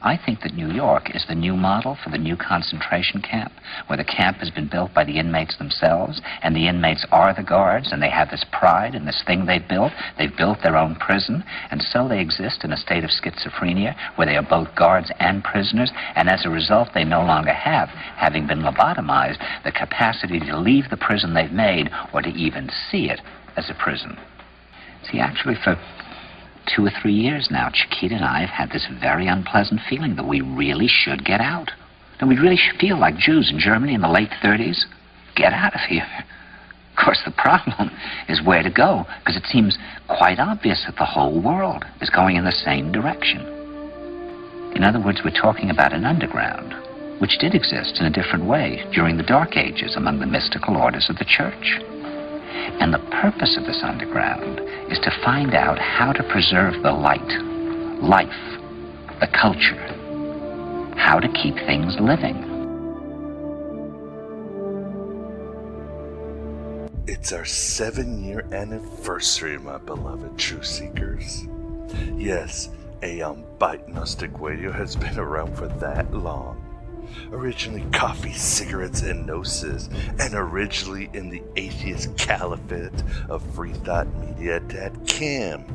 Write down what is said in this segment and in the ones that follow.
I think that New York is the new model for the new concentration camp, where the camp has been built by the inmates themselves, and the inmates are the guards, and they have this pride in this thing they've built. They've built their own prison, and so they exist in a state of schizophrenia, where they are both guards and prisoners, and as a result, they no longer have, having been lobotomized, the capacity to leave the prison they've made, or to even see it as a prison. See, actually, for 2 or 3 years now, Chiquita and I have had this very unpleasant feeling that we really should get out. And we really should feel like Jews in Germany in the late 30s. Get out of here. Of course, the problem is where to go, because it seems quite obvious that the whole world is going in the same direction. In other words, we're talking about an underground, which did exist in a different way during the Dark Ages among the mystical orders of the Church. And the purpose of this underground is to find out how to preserve the light, life, the culture, how to keep things living. It's our 7-year anniversary, my beloved Truth Seekers. Yes, Aeon Byte Gnostic Radio has been around for that long. Originally coffee, cigarettes, and gnosis, and originally in the atheist caliphate of freethoughtmedia.com.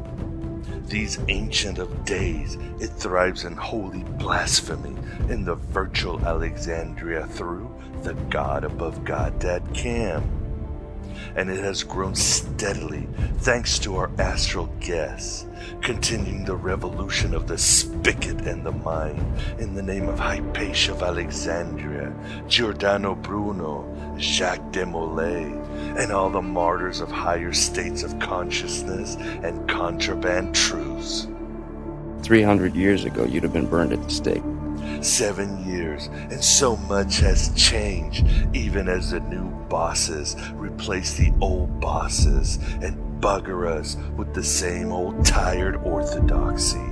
These ancient of days, it thrives in holy blasphemy in the virtual Alexandria through the GodAboveGod.com. And it has grown steadily thanks to our astral guests, continuing the revolution of the spigot and the mind in the name of Hypatia of Alexandria, Giordano Bruno, Jacques de Molay, and all the martyrs of higher states of consciousness and contraband truths. 300 years ago, you'd have been burned at the stake. 7 years, and so much has changed, even as the new bosses replace the old bosses and bugger us with the same old tired orthodoxy.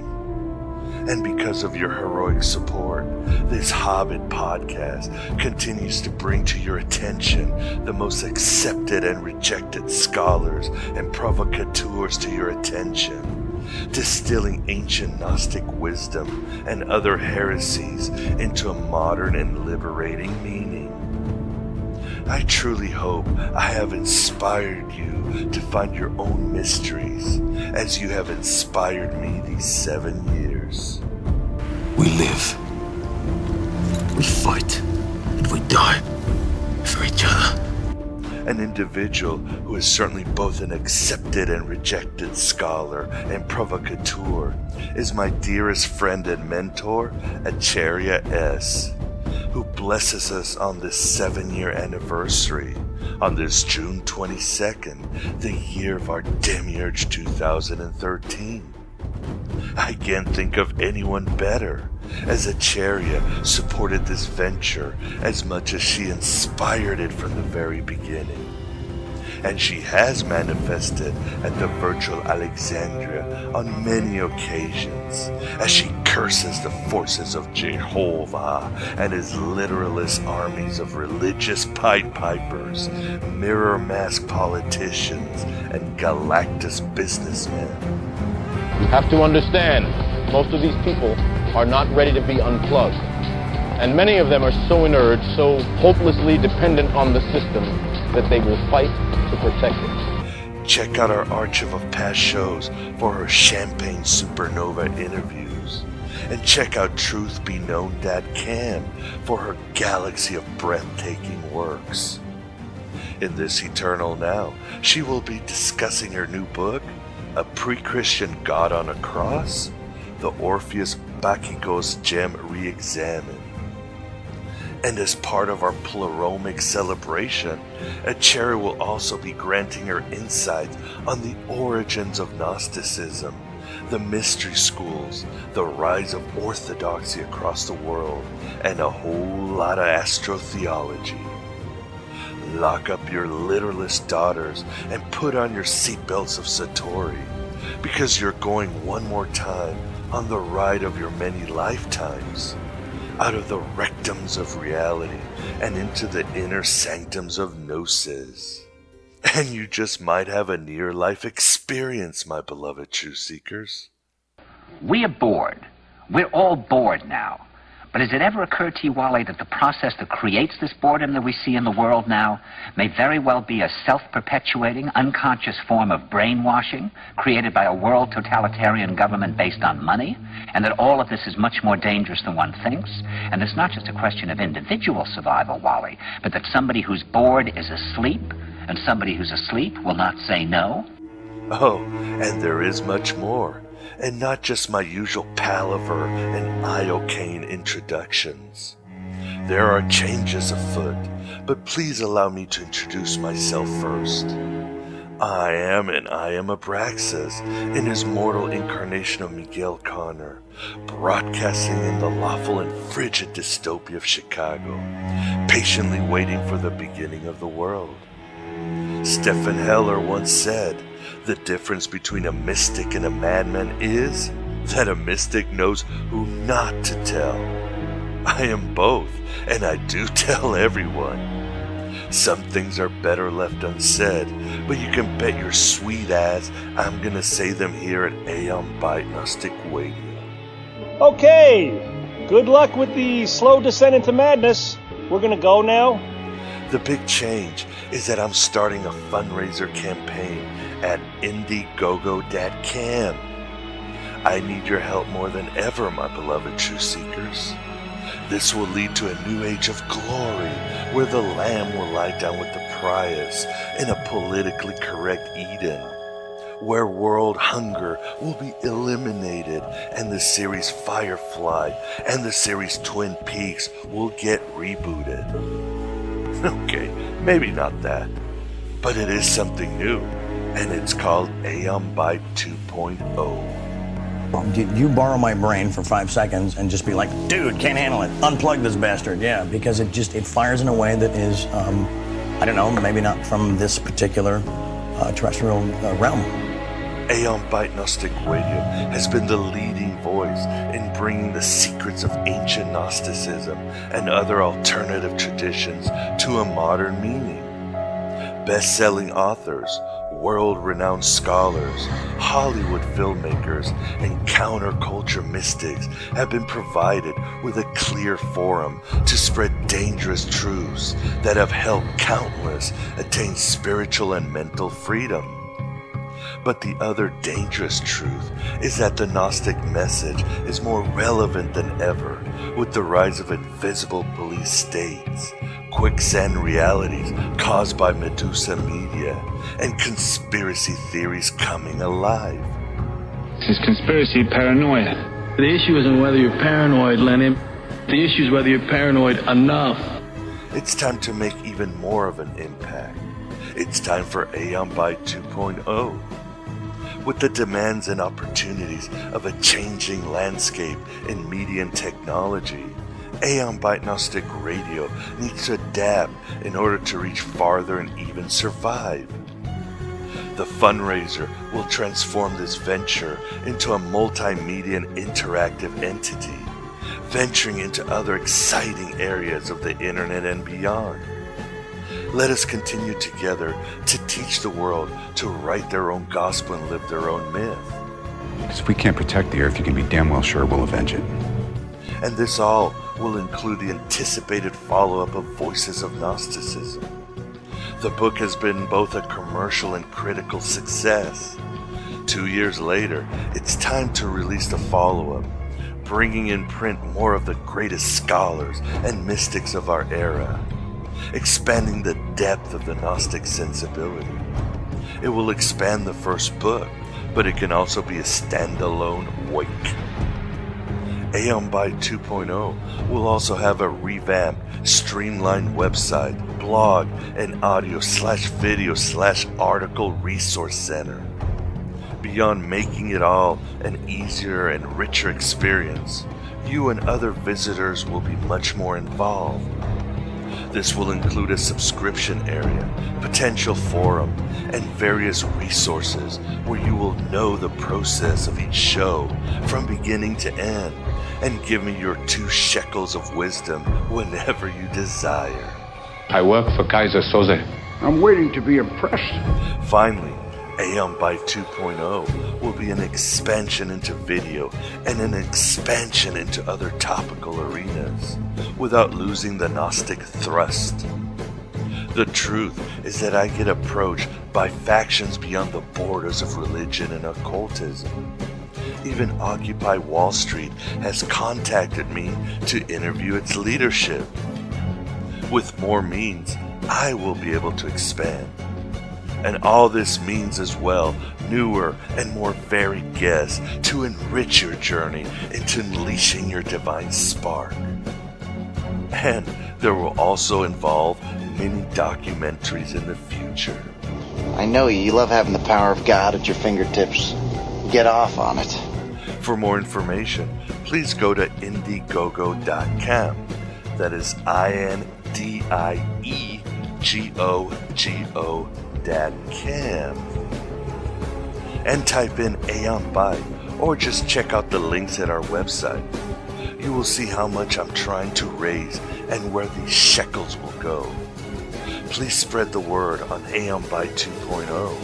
And because of your heroic support, this Hobbit podcast continues to bring to your attention the most accepted and rejected scholars and provocateurs to your attention, distilling ancient Gnostic wisdom and other heresies into a modern and liberating meaning. I truly hope I have inspired you to find your own mysteries as you have inspired me these 7 years. We live, we fight, and we die for each other. An individual who is certainly both an accepted and rejected scholar and provocateur is my dearest friend and mentor, Acharya S., who blesses us on this 7-year anniversary, on this June 22nd, the year of our Demiurge 2013. I can't think of anyone better, as Acharya supported this venture as much as she inspired it from the very beginning. And she has manifested at the virtual Alexandria on many occasions, as she curses the forces of Jehovah and his literalist armies of religious Pied Pipers, mirror mask politicians, and Galactus businessmen. You have to understand, most of these people are not ready to be unplugged. And many of them are so inert, so hopelessly dependent on the system, that they will fight to protect it. Check out our archive of past shows for her Champagne Supernova interviews. And check out truthbeknown.com for her galaxy of breathtaking works. In this Eternal Now, she will be discussing her new book, A Pre-Christian God on a Cross, the Orpheus Bacchigos Gem Re-Examined. And as part of our Pleromic celebration, Acharya will also be granting her insights on the origins of Gnosticism, the mystery schools, the rise of orthodoxy across the world, and a whole lot of astrotheology. Lock up your literalist daughters and put on your seatbelts of Satori, because you're going one more time on the ride of your many lifetimes, out of the rectums of reality and into the inner sanctums of gnosis. And you just might have a near-life experience, my beloved truth seekers. We are bored. We're all bored now. But has it ever occurred to you, Wally, that the process that creates this boredom that we see in the world now may very well be a self-perpetuating, unconscious form of brainwashing created by a world totalitarian government based on money, and that all of this is much more dangerous than one thinks? And it's not just a question of individual survival, Wally, but that somebody who's bored is asleep, and somebody who's asleep will not say no? Oh, and there is much more. And not just my usual palaver and iocane introductions. There are changes afoot, but please allow me to introduce myself first. I am Abraxas, in his mortal incarnation of Miguel Connor, broadcasting in the lawful and frigid dystopia of Chicago, patiently waiting for the beginning of the world. Stephen Heller once said, "The difference between a mystic and a madman is that a mystic knows who not to tell." I am both, and I do tell everyone. Some things are better left unsaid, but you can bet your sweet ass I'm gonna say them here at Aeon Byte Gnostic Radio. Okay, good luck with the slow descent into madness. We're gonna go now. The big change is that I'm starting a fundraiser campaign at Indiegogo.com. I need your help more than ever, my beloved truth seekers. This will lead to a new age of glory, where the Lamb will lie down with the Prius in a politically correct Eden, where world hunger will be eliminated, and the series Firefly and the series Twin Peaks will get rebooted. Okay, maybe not that, but it is something new, and it's called Aeon Byte 2.0. You borrow my brain for 5 seconds and just be like, dude, can't handle it. Unplug this bastard. Yeah, because it fires in a way that is, I don't know, maybe not from this particular terrestrial realm. Aeon Byte Gnostic Radio has been the leading voice in bringing the secrets of ancient Gnosticism and other alternative traditions to a modern meaning. Best-selling authors, world-renowned scholars, Hollywood filmmakers, and counterculture mystics have been provided with a clear forum to spread dangerous truths that have helped countless attain spiritual and mental freedom. But the other dangerous truth is that the Gnostic message is more relevant than ever with the rise of invisible police states, quicksand realities caused by Medusa media, and conspiracy theories coming alive. This is conspiracy paranoia. The issue isn't whether you're paranoid, Lenny. The issue is whether you're paranoid enough. It's time to make even more of an impact. It's time for Aeon Byte 2.0. With the demands and opportunities of a changing landscape in media and technology, Aeon Byte Gnostic Radio needs to adapt in order to reach farther and even survive. The fundraiser will transform this venture into a multimedia and interactive entity, venturing into other exciting areas of the internet and beyond. Let us continue together to teach the world to write their own gospel and live their own myth. Because if we can't protect the Earth, you can be damn well sure we'll avenge it. And this all will include the anticipated follow-up of Voices of Gnosticism. The book has been both a commercial and critical success. 2 years later, it's time to release the follow-up, bringing in print more of the greatest scholars and mystics of our era, expanding the depth of the Gnostic sensibility. It will expand the first book, but it can also be a standalone wake. Aeon Byte 2.0 will also have a revamped, streamlined website, blog, and audio/video/article resource center. Beyond making it all an easier and richer experience, you and other visitors will be much more involved. This will include a subscription area, potential forum, and various resources where you will know the process of each show from beginning to end and give me your 2 shekels of wisdom whenever you desire. I work for Kaiser Soze. I'm waiting to be impressed. Finally, Aeon Byte 2.0 will be an expansion into video and an expansion into other topical arenas without losing the Gnostic thrust. The truth is that I get approached by factions beyond the borders of religion and occultism. Even Occupy Wall Street has contacted me to interview its leadership. With more means, I will be able to expand. And all this means as well newer and more varied guests to enrich your journey into unleashing your divine spark. And there will also involve many documentaries in the future. I know you love having the power of God at your fingertips. Get off on it. For more information, please go to indiegogo.com. That is INDIEGOGO.com. And type in Aeon Byte, or just check out the links at our website. You will see how much I'm trying to raise and where these shekels will go. Please spread the word on Aeon Byte 2.0,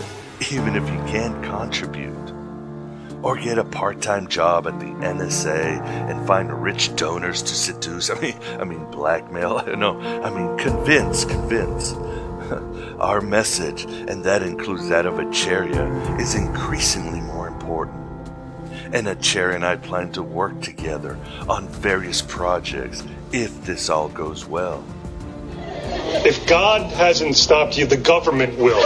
even if you can't contribute. Or get a part-time job at the NSA and find rich donors to seduce. I mean blackmail. Convince. Our message, and that includes that of Acharya, is increasingly more important. And Acharya and I plan to work together on various projects if this all goes well. If God hasn't stopped you, the government will.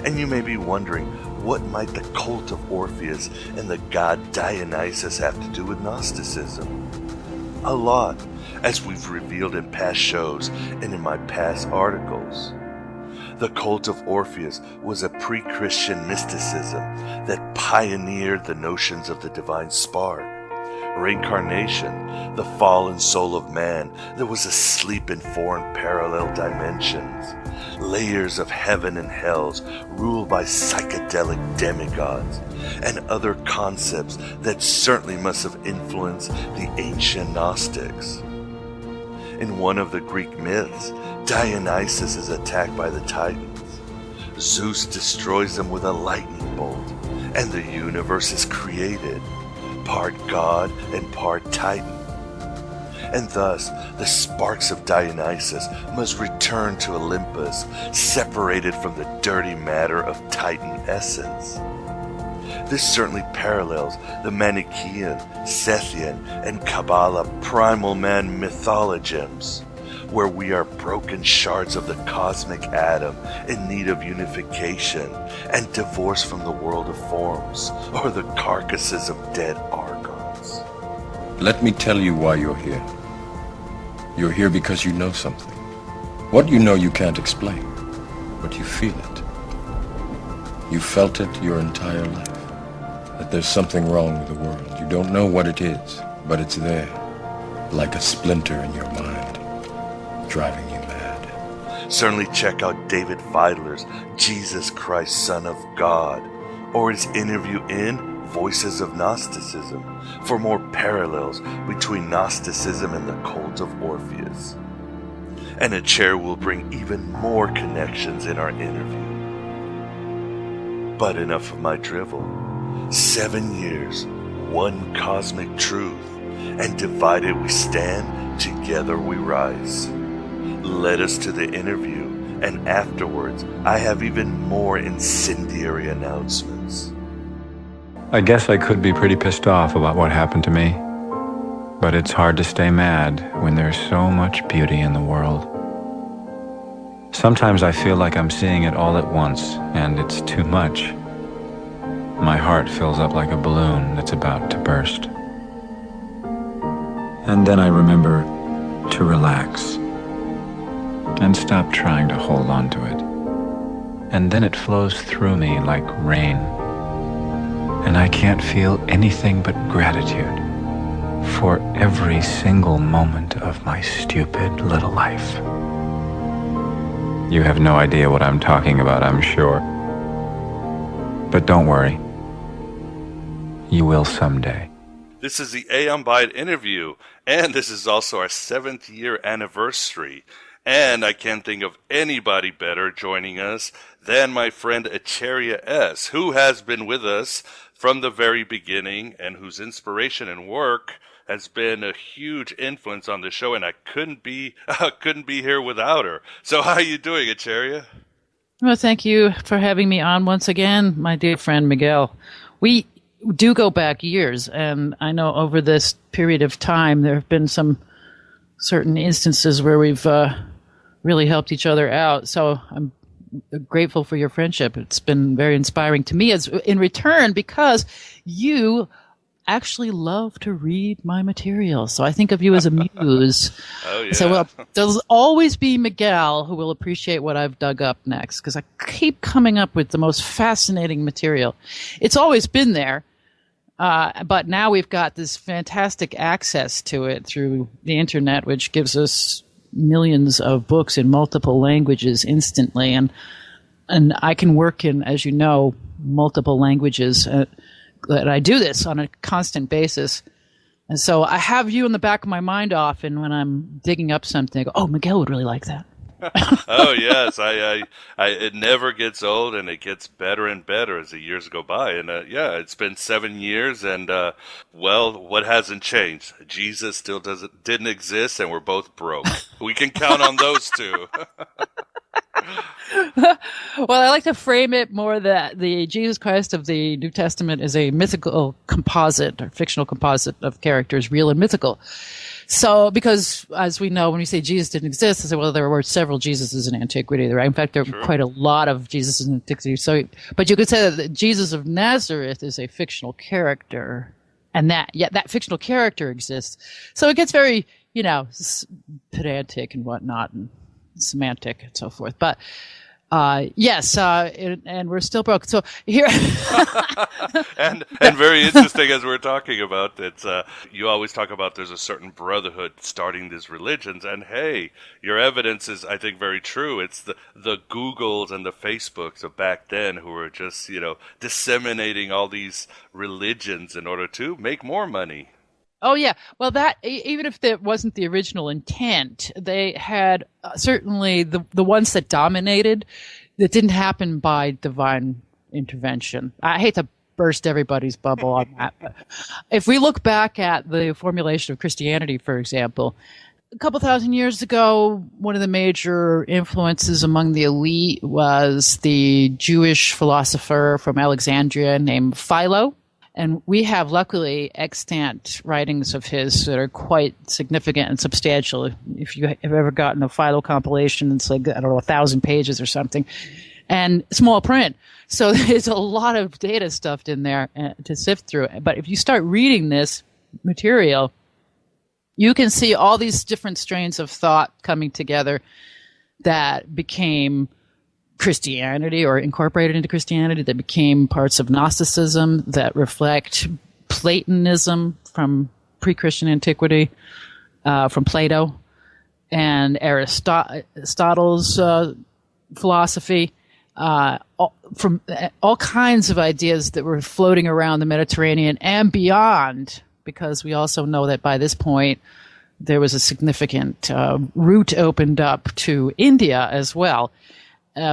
And you may be wondering, what might the cult of Orpheus and the god Dionysus have to do with Gnosticism? A lot, as we've revealed in past shows and in my past articles. The cult of Orpheus was a pre-Christian mysticism that pioneered the notions of the divine spark, reincarnation, the fallen soul of man that was asleep in foreign parallel dimensions, layers of heaven and hells ruled by psychedelic demigods, and other concepts that certainly must have influenced the ancient Gnostics. In one of the Greek myths, Dionysus is attacked by the Titans. Zeus destroys them with a lightning bolt, and the universe is created, part God and part Titan. And thus, the sparks of Dionysus must return to Olympus, separated from the dirty matter of Titan essence. This certainly parallels the Manichaean, Sethian, and Kabbalah primal man mythologisms, where we are broken shards of the cosmic atom in need of unification and divorced from the world of forms, or the carcasses of dead archons. Let me tell you why you're here. You're here because you know something. What you know you can't explain, but you feel it. You felt it your entire life. That there's something wrong with the world. You don't know what it is, but it's there, like a splinter in your mind, driving you mad. Certainly check out David Feidler's Jesus Christ, Son of God, or his interview in Voices of Gnosticism for more parallels between Gnosticism and the cult of Orpheus. And Acharya will bring even more connections in our interview. But enough of my drivel. 7 years, one cosmic truth, and divided we stand, together we rise. Let us to the interview, and afterwards I have even more incendiary announcements. I guess I could be pretty pissed off about what happened to me. But it's hard to stay mad when there's so much beauty in the world. Sometimes I feel like I'm seeing it all at once, and it's too much. My heart fills up like a balloon that's about to burst. And then I remember to relax and stop trying to hold on to it. And then it flows through me like rain. And I can't feel anything but gratitude for every single moment of my stupid little life. You have no idea what I'm talking about, I'm sure. But don't worry. You will someday. This is the Aeon Byte interview, and this is also our 7th year anniversary. And I can't think of anybody better joining us than my friend Acharya S., who has been with us from the very beginning and whose inspiration and work has been a huge influence on the show, and I couldn't be here without her. So how are you doing, Acharya? Well, thank you for having me on once again, my dear friend Miguel. We do go back years, and I know over this period of time there have been some certain instances where we've really helped each other out. So I'm grateful for your friendship. It's been very inspiring to me as in return, because you actually love to read my material. So I think of you as a muse. Oh, yeah. So well, there'll always be Miguel who will appreciate what I've dug up next, because I keep coming up with the most fascinating material. It's always been there, but now we've got this fantastic access to it through the internet, which gives us millions of books in multiple languages instantly. And I can work in, as you know, multiple languages. That I do this on a constant basis. And so I have you in the back of my mind often when I'm digging up something. I go, oh, Miguel would really like that. Oh, yes. It never gets old, and it gets better and better as the years go by. And it's been 7 years, and well, what hasn't changed? Jesus still didn't exist, and we're both broke. We can count on those two. Well, I like to frame it more that the Jesus Christ of the New Testament is a mythical composite or fictional composite of characters, real and mythical. So, because as we know, when we say Jesus didn't exist, I say, well, there were several Jesuses in antiquity. In fact, there were quite a lot of Jesuses in antiquity. So, but you could say that Jesus of Nazareth is a fictional character, and that fictional character exists. So it gets very, pedantic and whatnot, and semantic and so forth. But yes, and we're still broke. So here, and very interesting as we're talking about it. You always talk about there's a certain brotherhood starting these religions, and hey, your evidence is, I think, very true. It's the Googles and the Facebooks of back then who were just disseminating all these religions in order to make more money. Oh, yeah. Well, that even if that wasn't the original intent, they had certainly the ones that dominated, that didn't happen by divine intervention. I hate to burst everybody's bubble on that. But if we look back at the formulation of Christianity, for example, a couple thousand years ago, one of the major influences among the elite was the Jewish philosopher from Alexandria named Philo. And we have, luckily, extant writings of his that are quite significant and substantial. If you have ever gotten a Philo compilation, it's like, 1,000 pages or something, and small print. So there's a lot of data stuffed in there to sift through. But if you start reading this material, you can see all these different strains of thought coming together that became Christianity, or incorporated into Christianity, that became parts of Gnosticism, that reflect Platonism from pre-Christian antiquity, from Plato, and Aristotle's philosophy, from all kinds of ideas that were floating around the Mediterranean and beyond, because we also know that by this point there was a significant route opened up to India as well.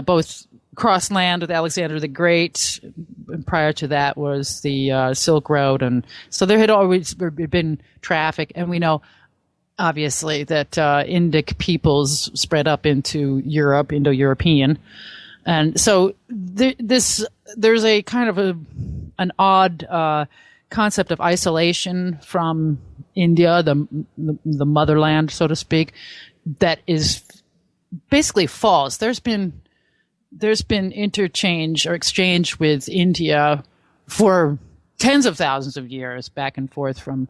Both cross land with Alexander the Great, and prior to that was the Silk Road, and so there had always been traffic. And we know, obviously, that Indic peoples spread up into Europe, Indo-European, and so there's a kind of an odd concept of isolation from India, the motherland, so to speak, that is basically false. There's been interchange or exchange with India for tens of thousands of years, back and forth from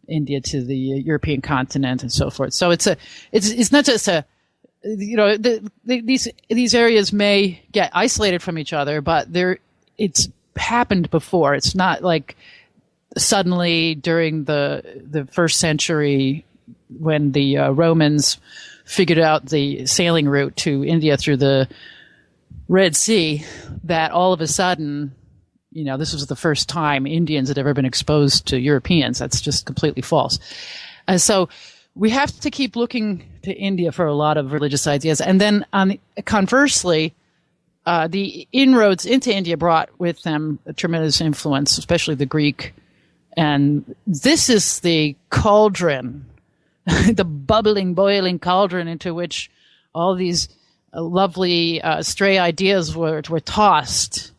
India to the European continent and so forth. So it's not just these areas may get isolated from each other, but it's happened before. It's not like suddenly during the first century when the Romans figured out the sailing route to India through the Red Sea, that all of a sudden, this was the first time Indians had ever been exposed to Europeans. That's just completely false. And so we have to keep looking to India for a lot of religious ideas. And then conversely, the inroads into India brought with them a tremendous influence, especially the Greek. And this is the cauldron, the bubbling, boiling cauldron into which all these lovely stray ideas were tossed.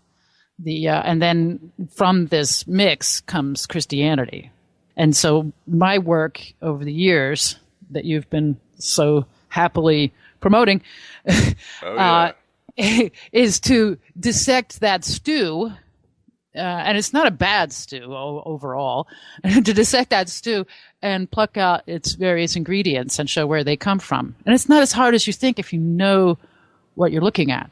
And then from this mix comes Christianity. And so my work over the years that you've been so happily promoting is to dissect that stew, and it's not a bad stew overall, to dissect that stew and pluck out its various ingredients and show where they come from. And it's not as hard as you think if you know what you're looking at.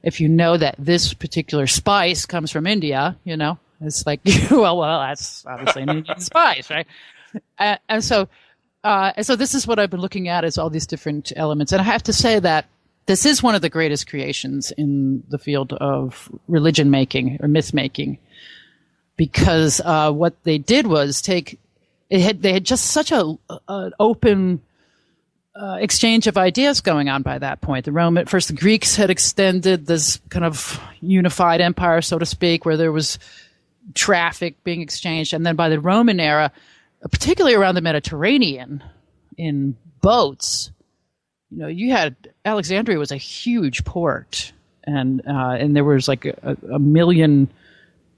If you know that this particular spice comes from India, it's like, well, that's obviously an Indian spice, right? And so this is what I've been looking at, is all these different elements. And I have to say that this is one of the greatest creations in the field of religion making or myth making, because what they did was they had just such an open exchange of ideas going on by that point. First the Greeks had extended this kind of unified empire, so to speak, where there was traffic being exchanged, and then by the Roman era, particularly around the Mediterranean, in boats. You had Alexandria was a huge port, and there was like a million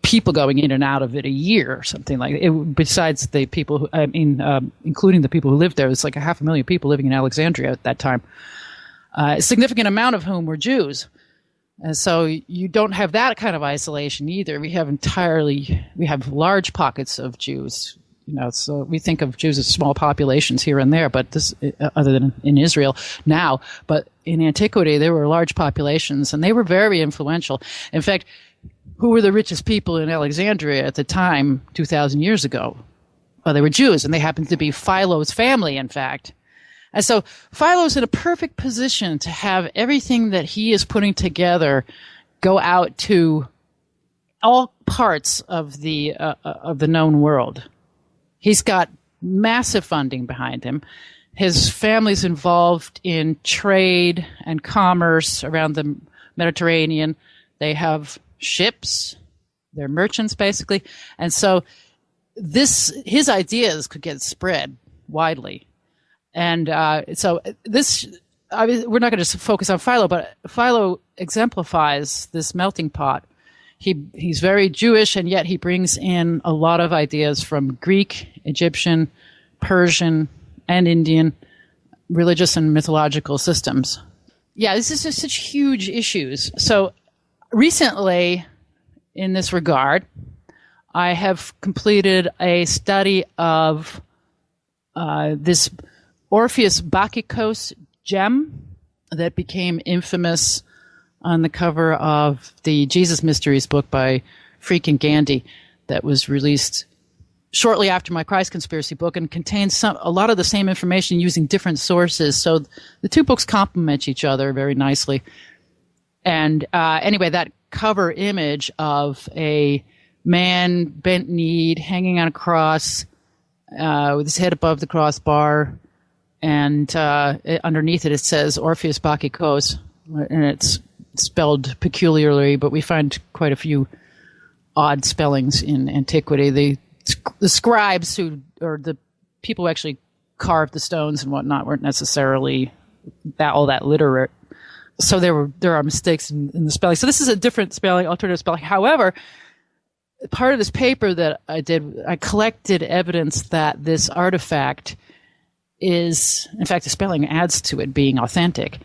people going in and out of it a year or something like it. Besides the people, including the people who lived there, it was like 500,000 people living in Alexandria at that time. A significant amount of whom were Jews, and so you don't have that kind of isolation either. We have large pockets of Jews. So we think of Jews as small populations here and there, but this, other than in Israel now, but in antiquity, there were large populations, and they were very influential. In fact, who were the richest people in Alexandria at the time, 2,000 years ago? Well, they were Jews, and they happened to be Philo's family, in fact. And so Philo's in a perfect position to have everything that he is putting together go out to all parts of the known world. He's got massive funding behind him. His family's involved in trade and commerce around the Mediterranean. They have ships. They're merchants, basically. And so his ideas could get spread widely. And we're not going to just focus on Philo, but Philo exemplifies this melting pot. He's very Jewish, and yet he brings in a lot of ideas from Greek, Egyptian, Persian, and Indian religious and mythological systems. Yeah, this is just such huge issues. So recently, in this regard, I have completed a study of this Orpheus Bacchikos gem that became infamous on the cover of the Jesus Mysteries book by Freak and Gandhi that was released shortly after my Christ Conspiracy book, and contains a lot of the same information using different sources. So the two books complement each other very nicely. And anyway, that cover image of a man bent-kneed, hanging on a cross, with his head above the crossbar, and underneath it says Orpheus Bacchikos, and it's spelled peculiarly, but we find quite a few odd spellings in antiquity. The scribes or the people who actually carved the stones and whatnot weren't necessarily all that literate. So there are mistakes in the spelling. So this is a different spelling, alternative spelling. However, part of this paper that I did, I collected evidence that this artifact is, in fact, the spelling adds to it being authentic,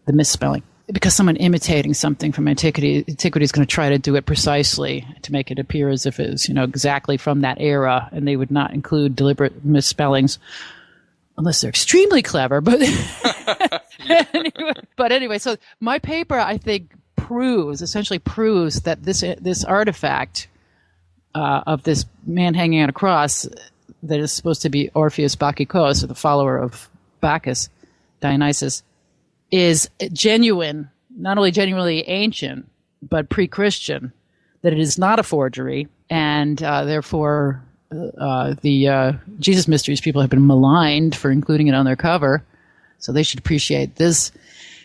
the misspelling. Because someone imitating something from antiquity is going to try to do it precisely to make it appear as if it's, exactly from that era, and they would not include deliberate misspellings unless they're extremely clever. But anyway, so my paper, I think, essentially proves that this artifact of this man hanging on a cross that is supposed to be Orpheus Bacchikos, or the follower of Bacchus, Dionysus, is genuine, not only genuinely ancient, but pre-Christian, that it is not a forgery, and therefore the Jesus Mysteries people have been maligned for including it on their cover, So they should appreciate this.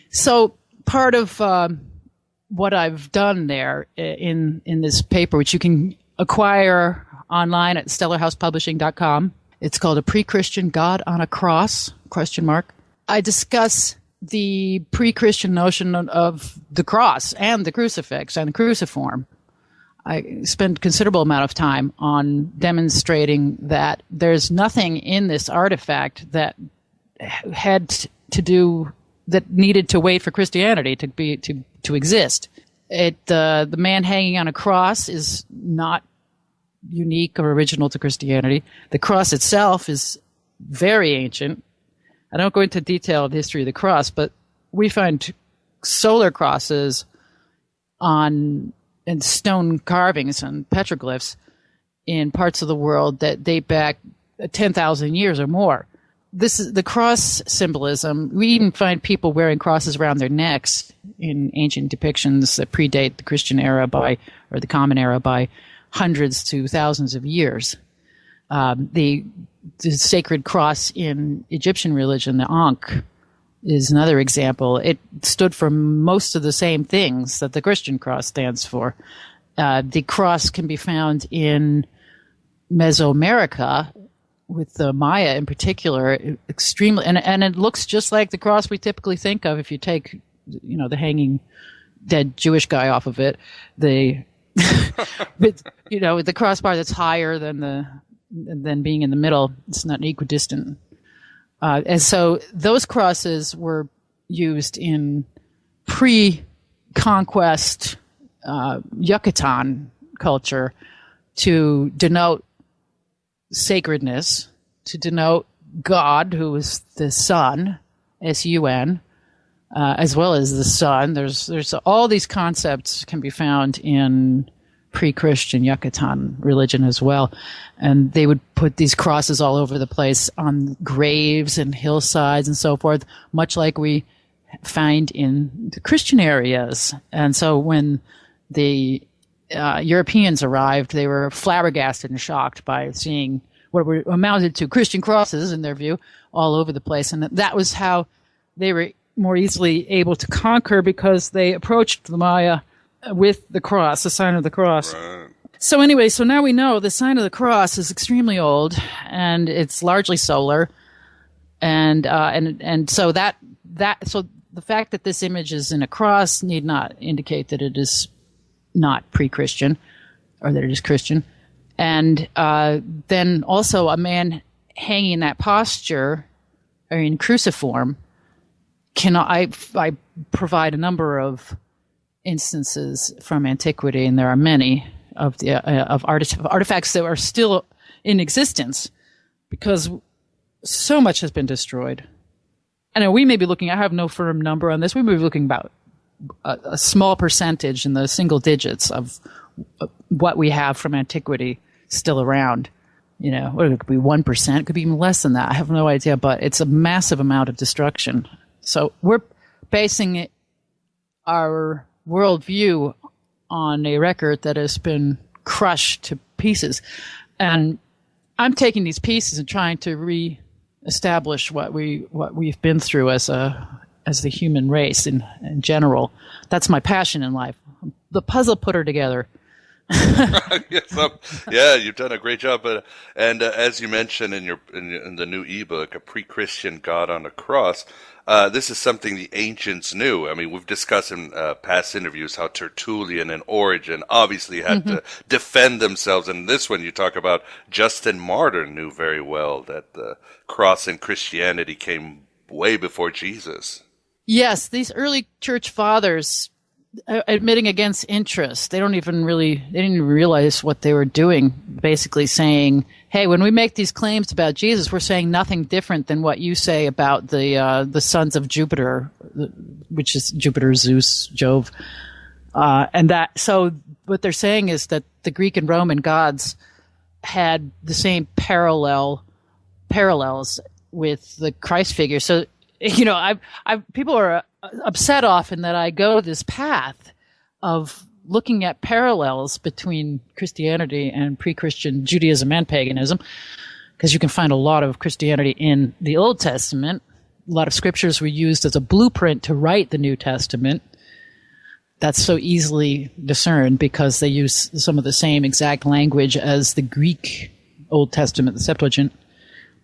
So part of what I've done there in this paper, which you can acquire online at stellarhousepublishing.com, it's called A Pre-Christian God on a Cross, ? I discuss the pre-Christian notion of the cross and the crucifix and the cruciform. I spend a considerable amount of time on demonstrating that there's nothing in this artifact that needed to wait for Christianity to exist. The man hanging on a cross is not unique or original to Christianity. The cross itself is very ancient. I don't go into detail of the history of the cross, but we find solar crosses and stone carvings and petroglyphs in parts of the world that date back 10,000 years or more. This is the cross symbolism. We even find people wearing crosses around their necks in ancient depictions that predate the Christian era or the Common Era by hundreds to thousands of years. The sacred cross in Egyptian religion, the Ankh, is another example. It stood for most of the same things that the Christian cross stands for. The cross can be found in Mesoamerica, with the Maya in particular, extremely, and it looks just like the cross we typically think of if you take, the hanging dead Jewish guy off of it. With the crossbar that's higher than being in the middle. It's not equidistant. And so those crosses were used in pre-conquest Yucatan culture to denote sacredness, to denote God, who is the sun, S-U-N, as well as the sun. There's all these concepts can be found in pre-Christian Yucatan religion as well. And they would put these crosses all over the place on graves and hillsides and so forth, much like we find in the Christian areas. And so when the Europeans arrived, they were flabbergasted and shocked by seeing what were amounted to Christian crosses, in their view, all over the place. And that was how they were more easily able to conquer, because they approached the Maya with the cross, the sign of the cross. Right. So anyway, so now we know the sign of the cross is extremely old, and it's largely solar, and so so the fact that this image is in a cross need not indicate that it is not pre-Christian, or that it is Christian. And then also a man hanging in that posture, or in cruciform, I provide a number of instances from antiquity, and there are many of artifacts that are still in existence, because so much has been destroyed. I know we may be looking, I have no firm number on this, we may be looking about a small percentage in the single digits of what we have from antiquity still around. It could be 1%, it could be even less than that. I have no idea, but it's a massive amount of destruction. So we're basing our worldview on a record that has been crushed to pieces. And I'm taking these pieces and trying to re-establish what we've been through as the human race in general. That's my passion in life. The puzzle putter together. Yeah, you've done a great job. And as you mentioned in the new ebook, A Pre-Christian God on a Cross, this is something the ancients knew. I mean, we've discussed in past interviews how Tertullian and Origen obviously had to defend themselves. And this one, you talk about Justin Martyr knew very well that the cross in Christianity came way before Jesus. Yes, these early church fathers admitting against interest. They didn't even realize what they were doing, basically saying, hey, when we make these claims about Jesus, we're saying nothing different than what you say about the sons of Jupiter, which is Jupiter, Zeus, Jove. So what they're saying is that the Greek and Roman gods had the same parallels with the Christ figure. So, people are upset often that I go this path of looking at parallels between Christianity and pre-Christian Judaism and paganism, because you can find a lot of Christianity in the Old Testament, lot of scriptures were used as a blueprint to write the New Testament. That's so easily discerned because they use some of the same exact language as the Greek Old Testament, the Septuagint.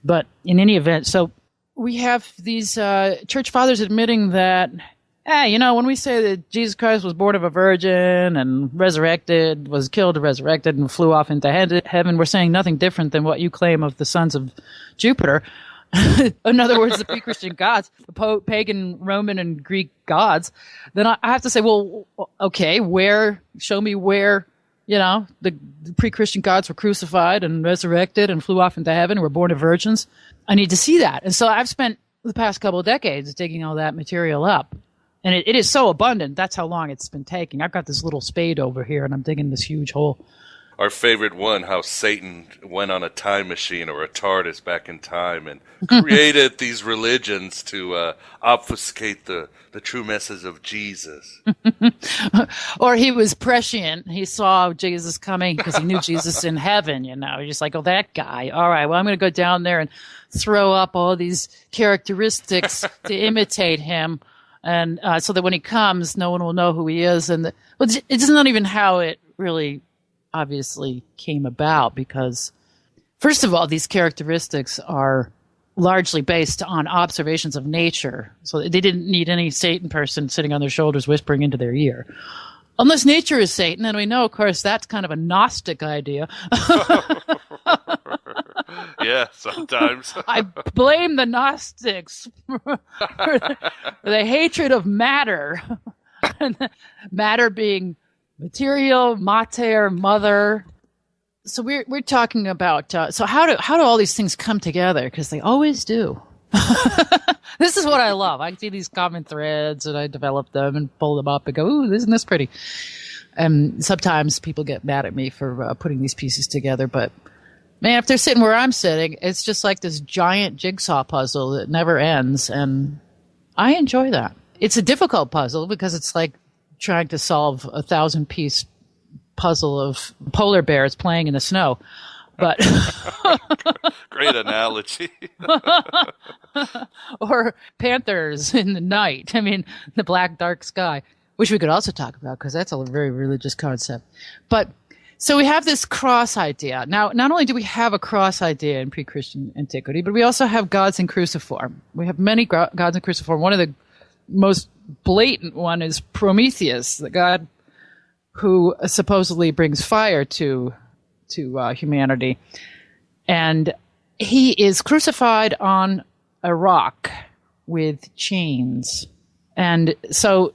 But in any event, so we have these church fathers admitting that, when we say that Jesus Christ was born of a virgin and resurrected, was killed and resurrected and flew off into heaven, we're saying nothing different than what you claim of the sons of Jupiter. In other words, the pre-Christian gods, the pagan, Roman, and Greek gods. Then I have to say, well, okay, show me where, the pre-Christian gods were crucified and resurrected and flew off into heaven and were born of virgins. I need to see that. And so I've spent the past couple of decades digging all that material up. And it is so abundant. That's how long it's been taking. I've got this little spade over here, and I'm digging this huge hole. Our favorite one, how Satan went on a time machine or a TARDIS back in time and created these religions to obfuscate the true message of Jesus. Or he was prescient. He saw Jesus coming because he knew Jesus in heaven, He's just like, that guy. All right, well, I'm going to go down there and throw up all these characteristics to imitate him. And so that when he comes, no one will know who he is. And it's not even how it really obviously came about, because first of all, these characteristics are largely based on observations of nature. So they didn't need any Satan person sitting on their shoulders whispering into their ear. Unless nature is Satan, and we know, of course, that's kind of a Gnostic idea. Yeah, sometimes. I blame the Gnostics for the hatred of matter. Matter being material, mater, mother. So we're talking about so how do all these things come together? Because they always do. This is what I love. I see these common threads and I develop them and pull them up and go, ooh, isn't this pretty? And sometimes people get mad at me for putting these pieces together, but man, if they're sitting where I'm sitting, it's just like this giant jigsaw puzzle that never ends, and I enjoy that. It's a difficult puzzle because it's like trying to solve a 1,000-piece puzzle of polar bears playing in the snow. But great analogy. Or panthers in the night. I mean, the black, dark sky, which we could also talk about because that's a very religious concept. But so we have this cross idea. Now, not only do we have a cross idea in pre-Christian antiquity, but we also have gods in cruciform. We have many gods in cruciform. One of the most blatant one is Prometheus, the god who supposedly brings fire to humanity. And he is crucified on a rock with chains. And so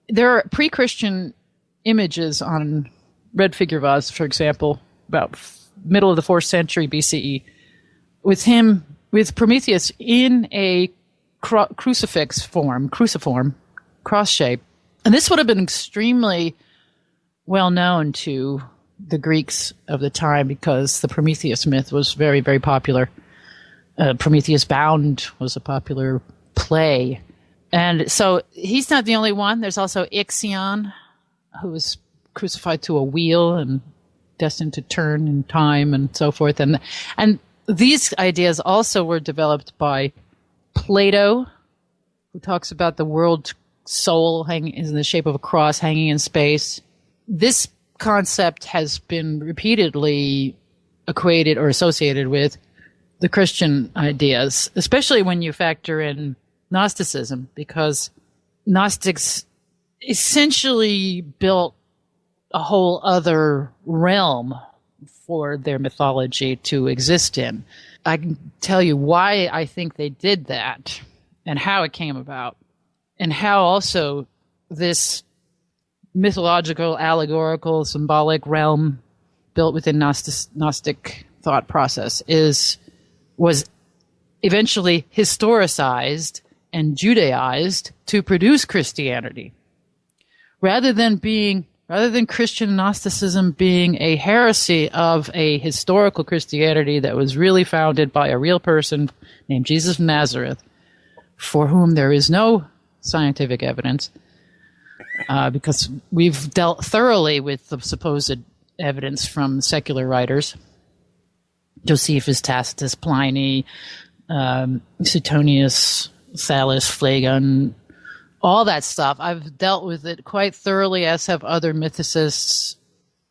there are pre-Christian images on red figure vase, for example, about middle of the 4th century BCE, with Prometheus in a cruciform, cross shape. And this would have been extremely well known to the Greeks of the time because the Prometheus myth was very, very popular. Prometheus Bound was a popular play. And so he's not the only one. There's also Ixion, who was crucified to a wheel and destined to turn in time and so forth. And these ideas also were developed by Plato, who talks about the world soul hanging in the shape of a cross hanging in space. This concept has been repeatedly equated or associated with the Christian ideas, especially when you factor in Gnosticism, because Gnostics essentially built a whole other realm for their mythology to exist in. I can tell you why I think they did that and how it came about, and how also this mythological, allegorical, symbolic realm built within Gnostic thought process was eventually historicized and Judaized to produce Christianity. Rather than Christian Gnosticism being a heresy of a historical Christianity that was really founded by a real person named Jesus of Nazareth, for whom there is no scientific evidence, because we've dealt thoroughly with the supposed evidence from secular writers, Josephus, Tacitus, Pliny, Suetonius, Thales, Phlegon, all that stuff. I've dealt with it quite thoroughly, as have other mythicists.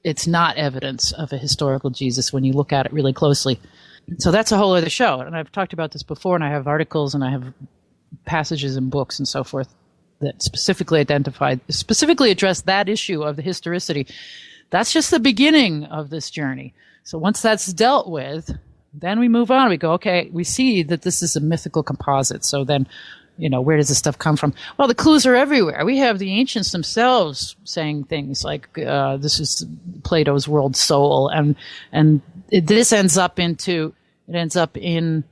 It's not evidence of a historical Jesus when you look at it really closely. So that's a whole other show. And I've talked about this before, and I have articles and I have passages in books and so forth that specifically address that issue of the historicity. That's just the beginning of this journey. So once that's dealt with, then we move on. We go, okay, we see that this is a mythical composite. So then, where does this stuff come from? Well, the clues are everywhere. We have the ancients themselves saying things like, this is Plato's world soul. And this ends up in,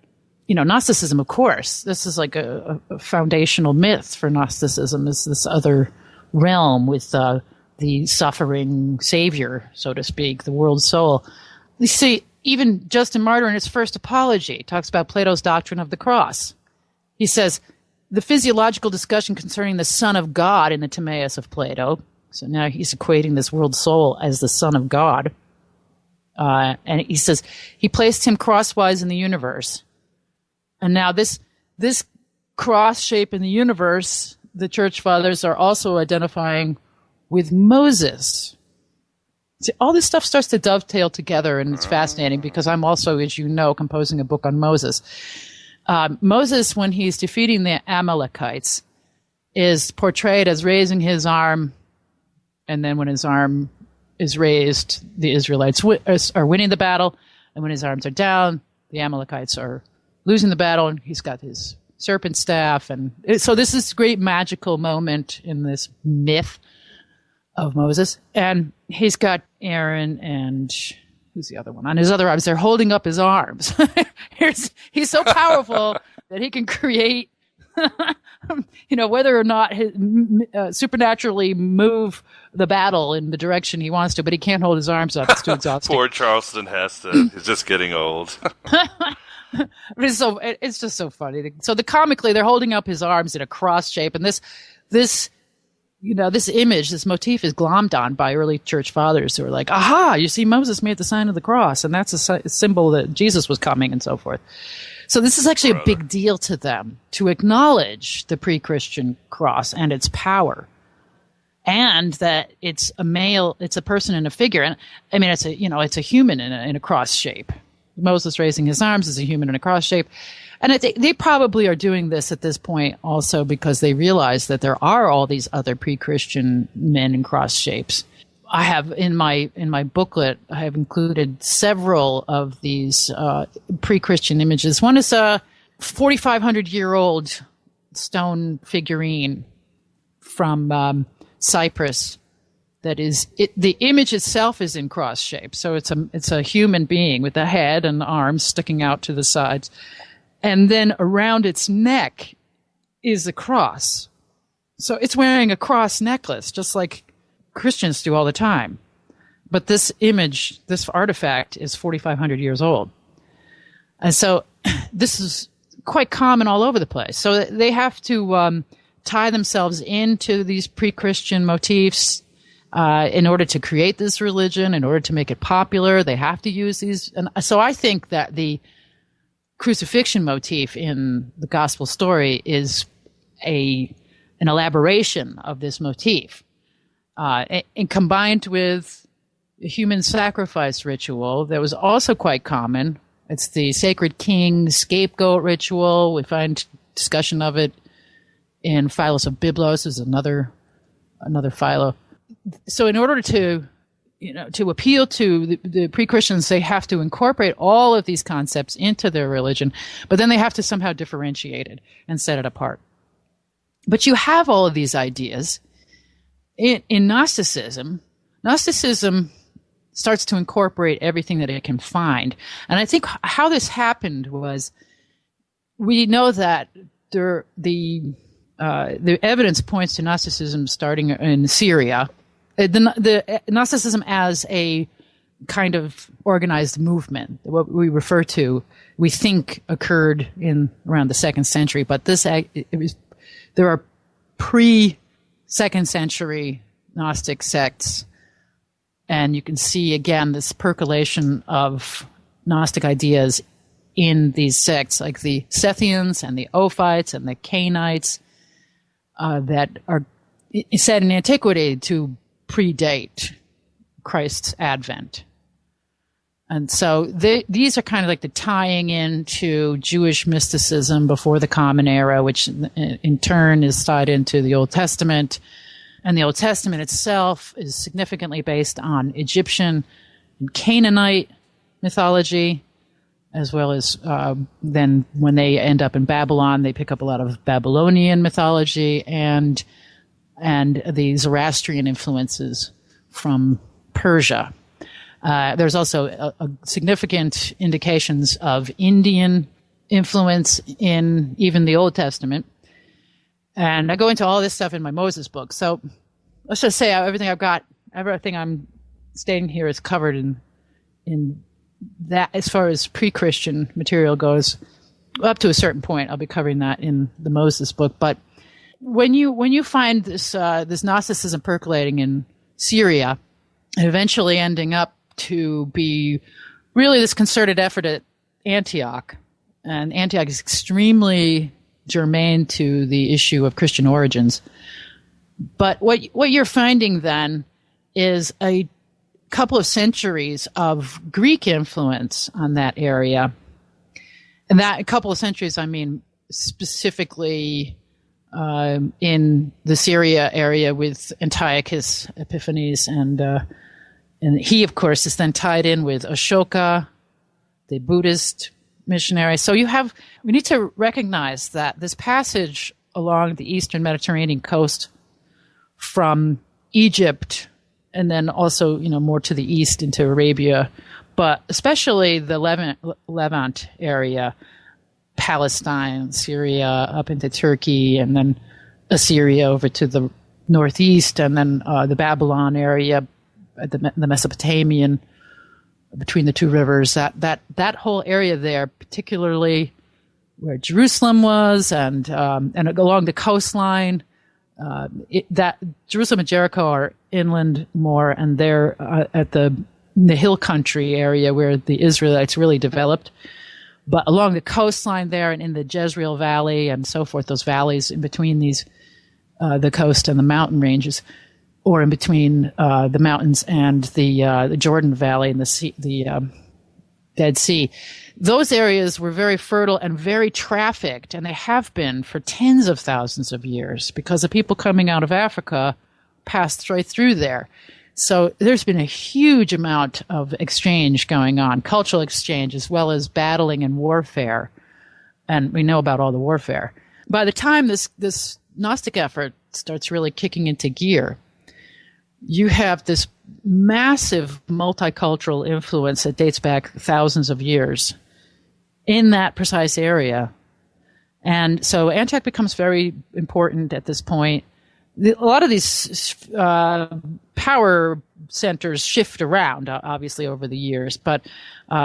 Gnosticism, of course. This is like a foundational myth for Gnosticism, is this other realm with the suffering savior, so to speak, the world soul. You see, even Justin Martyr in his first apology talks about Plato's doctrine of the cross. He says, the physiological discussion concerning the Son of God in the Timaeus of Plato. So now he's equating this world soul as the Son of God. And he says, he placed him crosswise in the universe. And now this cross shape in the universe, the church fathers are also identifying with Moses. See, all this stuff starts to dovetail together, and it's fascinating because I'm also, as you know, composing a book on Moses. Moses, when he's defeating the Amalekites, is portrayed as raising his arm, and then when his arm is raised, the Israelites are winning the battle, and when his arms are down, the Amalekites are losing the battle, and he's got his serpent staff. And so this is a great magical moment in this myth of Moses. And he's got Aaron and who's the other one? On his other arms, they're holding up his arms. He's so powerful that he can create, whether or not supernaturally move the battle in the direction he wants to, but he can't hold his arms up. It's too exhausting. Poor Charleston Heston. He's just getting old. It's just so funny. So comically, they're holding up his arms in a cross shape, and this image, this motif is glommed on by early church fathers who are like, aha, you see, Moses made the sign of the cross, and that's a symbol that Jesus was coming and so forth. So this is actually a big deal to them, to acknowledge the pre-Christian cross and its power, and that it's a person in a figure. And I mean, it's a human in a cross shape. Moses raising his arms is a human in a cross shape. And I think they probably are doing this at this point also because they realize that there are all these other pre-Christian men in cross shapes. I have in my booklet, I have included several of these pre-Christian images. One is a 4,500-year-old stone figurine from Cyprus. That is, the image itself is in cross shape, so it's a human being with a head and arms sticking out to the sides. And then around its neck is a cross. So it's wearing a cross necklace, just like Christians do all the time. But this image, this artifact, is 4,500 years old. And so this is quite common all over the place. So they have to tie themselves into these pre-Christian motifs in order to create this religion, in order to make it popular. They have to use these. And so I think that the crucifixion motif in the gospel story is an elaboration of this motif, and combined with the human sacrifice ritual that was also quite common. It's the sacred king scapegoat ritual. We find discussion of it in Philos of Byblos, is another Philo. So in order to appeal to the pre-Christians, they have to incorporate all of these concepts into their religion, but then they have to somehow differentiate it and set it apart. But you have all of these ideas in Gnosticism. Gnosticism starts to incorporate everything that it can find. And I think how this happened was, we know that the evidence points to Gnosticism starting in Syria. The Gnosticism as a kind of organized movement, what we refer to, we think occurred in around the 2nd century, but there are pre-2nd century Gnostic sects, and you can see again this percolation of Gnostic ideas in these sects, like the Sethians and the Ophites and the Cainites, that are said in antiquity to predate Christ's advent. And so these are kind of like the tying into Jewish mysticism before the Common Era, which in turn is tied into the Old Testament. And the Old Testament itself is significantly based on Egyptian and Canaanite mythology, as well as then when they end up in Babylon, they pick up a lot of Babylonian mythology and the Zoroastrian influences from Persia. There's also a significant indications of Indian influence in even the Old Testament. And I go into all this stuff in my Moses book. So let's just say everything I'm stating here is covered in that as far as pre-Christian material goes. Up to a certain point, I'll be covering that in the Moses book. But when you find this Gnosticism percolating in Syria, eventually ending up to be really this concerted effort at Antioch, and Antioch is extremely germane to the issue of Christian origins. But what you're finding then is a couple of centuries of Greek influence on that area. And that a couple of centuries, I mean specifically in the Syria area with Antiochus Epiphanes, and he, of course, is then tied in with Ashoka, the Buddhist missionary. So we need to recognize that this passage along the eastern Mediterranean coast from Egypt, and then also, more to the east into Arabia, but especially the Levant area, Palestine, Syria, up into Turkey, and then Assyria over to the northeast, and then the Babylon area, the Mesopotamian, between the two rivers, that whole area there, particularly where Jerusalem was, and along the coastline, that Jerusalem and Jericho are inland more, and they're at the hill country area where the Israelites really developed. But along the coastline there, and in the Jezreel Valley and so forth, those valleys in between these, the coast and the mountain ranges, or in between the mountains and the Jordan Valley and the Dead Sea. Those areas were very fertile and very trafficked, and they have been for tens of thousands of years because the people coming out of Africa passed right through there. So there's been a huge amount of exchange going on, cultural exchange, as well as battling and warfare. And we know about all the warfare. By the time this Gnostic effort starts really kicking into gear, you have this massive multicultural influence that dates back thousands of years in that precise area. And so Antioch becomes very important at this point. A lot of these power centers shift around, obviously, over the years. But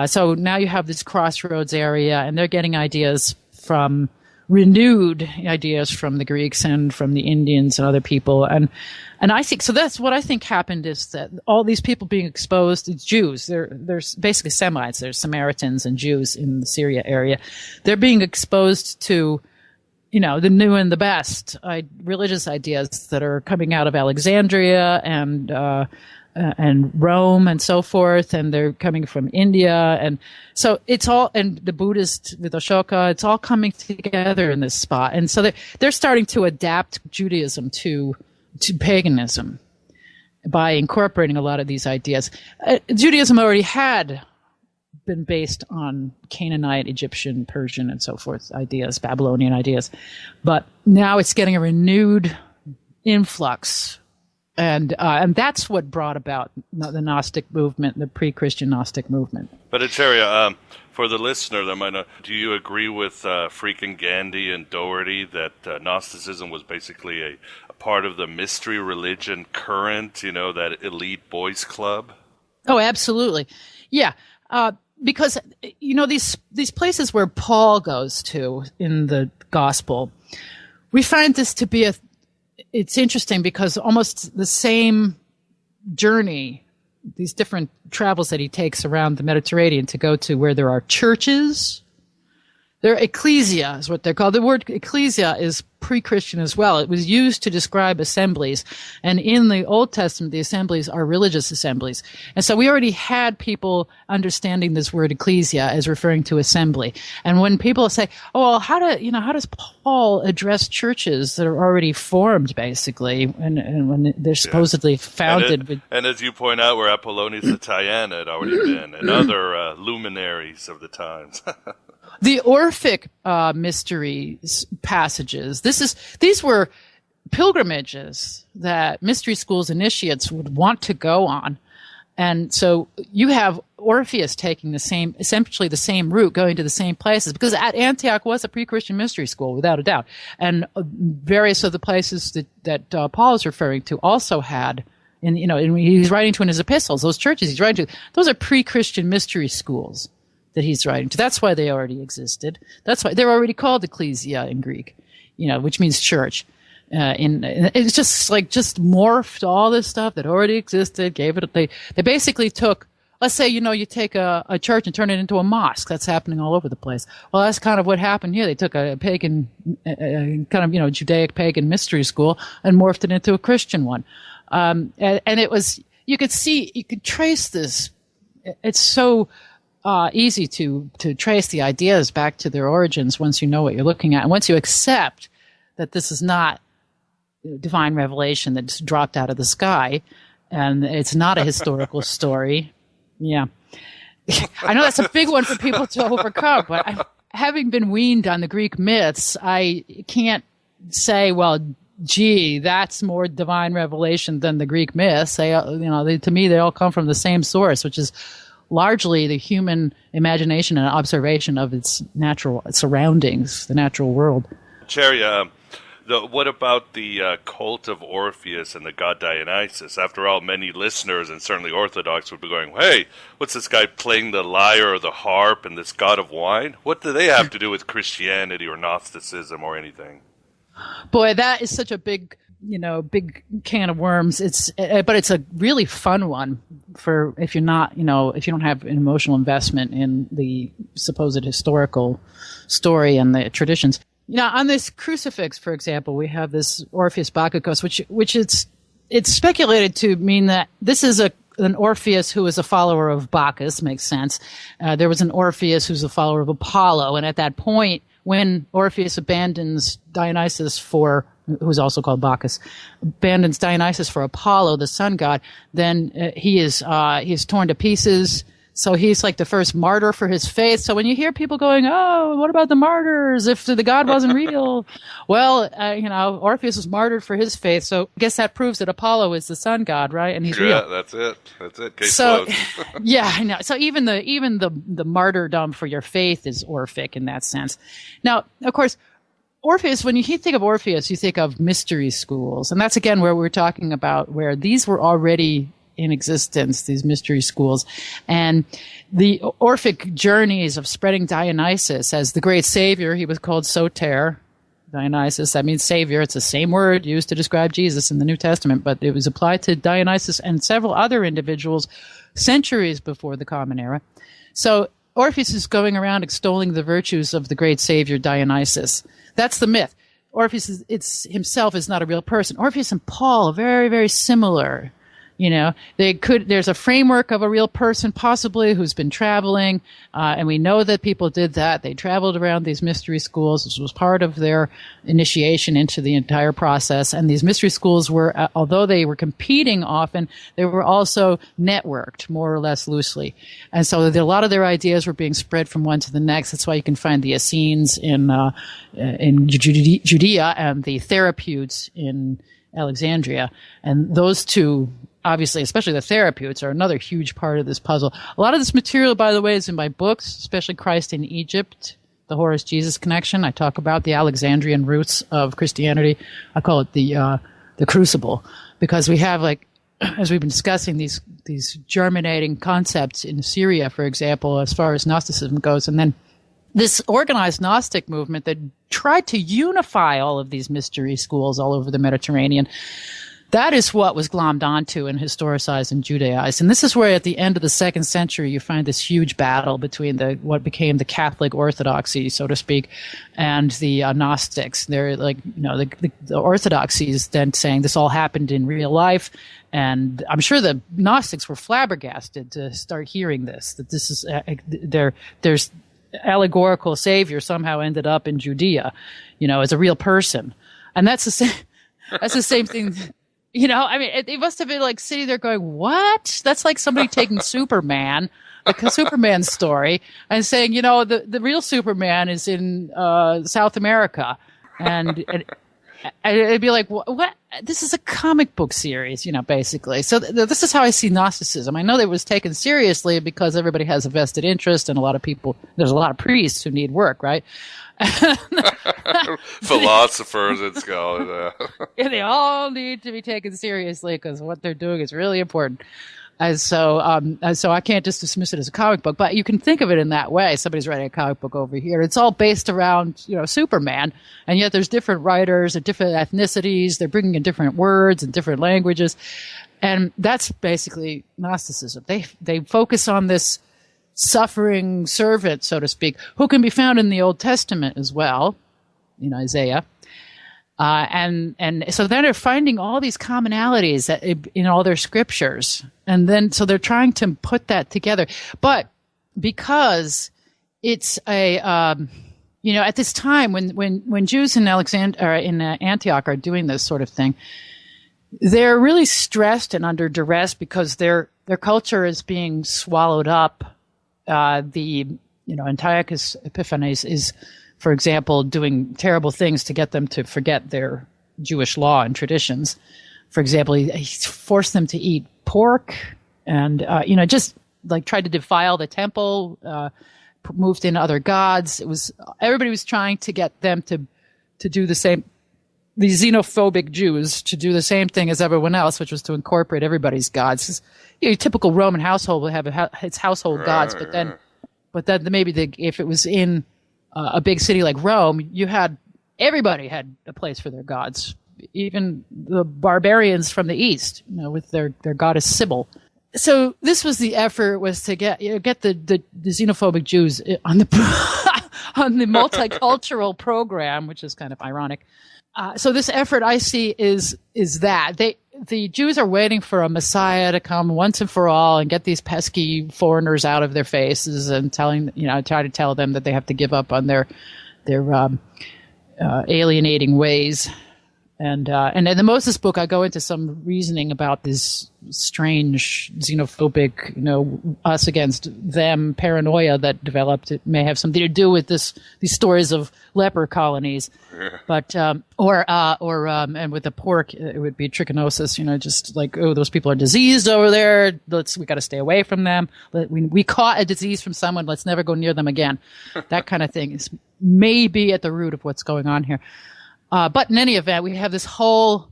so now you have this crossroads area, and they're getting renewed ideas from the Greeks and from the Indians and other people. And I think, so that's what I think happened, is that all these people being exposed to Jews, they're basically Semites, there's Samaritans and Jews in the Syria area. They're being exposed to, the new and the best religious ideas that are coming out of Alexandria and Rome and so forth, and they're coming from India, and so it's all, and the Buddhist with Ashoka, it's all coming together in this spot, and so they're starting to adapt Judaism to paganism by incorporating a lot of these ideas. Judaism already had been based on Canaanite, Egyptian, Persian, and so forth ideas, Babylonian ideas, but now it's getting a renewed influx. And that's what brought about the Gnostic movement, the pre-Christian Gnostic movement. But Acharya, for the listener that might not, do you agree with freaking Gandhi and Doherty that Gnosticism was basically a part of the mystery religion current, that elite boys club? Oh, absolutely. Yeah. Because, these places where Paul goes to in the gospel, we find this to be it's interesting because almost the same journey, these different travels that he takes around the Mediterranean to go to where there are churches They're ecclesia is what they're called. The word ecclesia is pre-Christian as well. It was used to describe assemblies. And in the Old Testament, the assemblies are religious assemblies. And so we already had people understanding this word ecclesia as referring to assembly. And when people say, oh, well, how does Paul address churches that are already formed, basically, and when they're supposedly founded? And as you point out, where Apollonius the Tyaen had already been, and other luminaries of the times. The Orphic mysteries passages. These were pilgrimages that mystery schools initiates would want to go on, and so you have Orpheus taking essentially the same route, going to the same places, because at Antioch was a pre-Christian mystery school, without a doubt, and various of the places that Paul is referring to also had. And he's writing to in his epistles, those churches he's writing to, those are pre-Christian mystery schools that he's writing to. That's why they already existed. That's why they're already called ecclesia in Greek, which means church. It's just morphed all this stuff that already existed, they basically took, let's say, you take a church and turn it into a mosque. That's happening all over the place. Well, that's kind of what happened here. They took a pagan, Judaic pagan mystery school and morphed it into a Christian one. And it was, you could trace this. It's so easy to trace the ideas back to their origins once you know what you're looking at. And once you accept that this is not divine revelation that's dropped out of the sky, and it's not a historical story. Yeah. I know that's a big one for people to overcome, but having been weaned on the Greek myths, I can't say, well, gee, that's more divine revelation than the Greek myths. To me, they all come from the same source, which is largely the human imagination and observation of its natural surroundings, the natural world. Acharya, what about the cult of Orpheus and the god Dionysus? After all, many listeners, and certainly Orthodox, would be going, hey, what's this guy playing the lyre or the harp and this god of wine? What do they have to do with Christianity or Gnosticism or anything? Boy, that is such a big can of worms. But it's a really fun one for if you're not, if you don't have an emotional investment in the supposed historical story and the traditions. On this crucifix, for example, we have this Orpheus Bacchus, which it's speculated to mean that this is an Orpheus who is a follower of Bacchus. Makes sense. There was an Orpheus who's a follower of Apollo, and at that point, when Orpheus abandons Dionysus who's also called Bacchus, abandons Dionysus for Apollo, the sun god, then he is torn to pieces. So he's like the first martyr for his faith. So when you hear people going, oh, what about the martyrs if the god wasn't real? Well, Orpheus was martyred for his faith. So I guess that proves that Apollo is the sun god, right? And he's real. Yeah, that's it. Case closed. Yeah, I know. So even the martyrdom for your faith is Orphic in that sense. Now, of course, Orpheus, when you think of Orpheus, you think of mystery schools. And that's, again, where we're talking about where these were already in existence, these mystery schools. And the Orphic journeys of spreading Dionysus as the great savior, he was called Soter, Dionysus, that means savior. It's the same word used to describe Jesus in the New Testament, but it was applied to Dionysus and several other individuals centuries before the Common Era. So Orpheus is going around extolling the virtues of the great savior Dionysus. That's the myth. Orpheus himself is not a real person. Orpheus and Paul are very, very similar. There's a framework of a real person possibly who's been traveling, and we know that people did that. They traveled around these mystery schools. This was part of their initiation into the entire process. And these mystery schools were, although they were competing often, they were also networked more or less loosely. And so a lot of their ideas were being spread from one to the next. That's why you can find the Essenes in Judea and the Therapeutes in Alexandria. And those two, obviously, especially the Therapeutes, are another huge part of this puzzle. A lot of this material, by the way, is in my books, especially Christ in Egypt, the Horus-Jesus connection. I talk about the Alexandrian roots of Christianity. I call it the crucible, because we have, as we've been discussing, these germinating concepts in Syria, for example, as far as Gnosticism goes, and then this organized Gnostic movement that tried to unify all of these mystery schools all over the Mediterranean. That is what was glommed onto and historicized and Judaized. And this is where at the end of the 2nd century you find this huge battle between what became the Catholic orthodoxy, so to speak, and the Gnostics. They're like, the orthodoxy is then saying this all happened in real life. And I'm sure the Gnostics were flabbergasted to start hearing this, that this is, there's allegorical savior somehow ended up in Judea, as a real person. And that's the same thing. They must have been like sitting there going, what? That's like somebody taking Superman, the Superman story, and saying, the real Superman is in South America. And it'd be like, what? This is a comic book series, basically. So this is how I see Gnosticism. I know that it was taken seriously because everybody has a vested interest and there's a lot of priests who need work, right? Philosophers and scholars. Yeah, they all need to be taken seriously because what they're doing is really important. And so I can't just dismiss it as a comic book, but you can think of it in that way. Somebody's writing a comic book over here. It's all based around, Superman, and yet there's different writers and different ethnicities. They're bringing in different words and different languages, and that's basically Gnosticism. They focus on this suffering servant, so to speak, who can be found in the Old Testament as well, Isaiah. And so then they're finding all these commonalities in all their scriptures. And then, so they're trying to put that together. But because it's at this time when Jews in Antioch are doing this sort of thing, they're really stressed and under duress because their culture is being swallowed up. Antiochus Epiphanes is, for example, doing terrible things to get them to forget their Jewish law and traditions. For example, he forced them to eat pork and, just like tried to defile the temple, moved in other gods. Everybody was trying to get them to do the same, these xenophobic Jews to do the same thing as everyone else, which was to incorporate everybody's gods. A typical Roman household would have its household gods, but then maybe if it was in a big city like Rome, everybody had a place for their gods, even the barbarians from the east, with their goddess Sybil. So this was the effort, was to get the xenophobic Jews on the on the multicultural program, which is kind of ironic. So this effort I see is that the Jews are waiting for a Messiah to come once and for all and get these pesky foreigners out of their faces and try to tell them that they have to give up on their alienating ways. And in the Moses book, I go into some reasoning about this strange xenophobic, us against them paranoia that developed. It may have something to do with these stories of leper colonies, but and with the pork, it would be trichinosis. Just like, oh, those people are diseased over there. We got to stay away from them. We caught a disease from someone. Let's never go near them again. That kind of thing is maybe at the root of what's going on here. But in any event, we have this whole,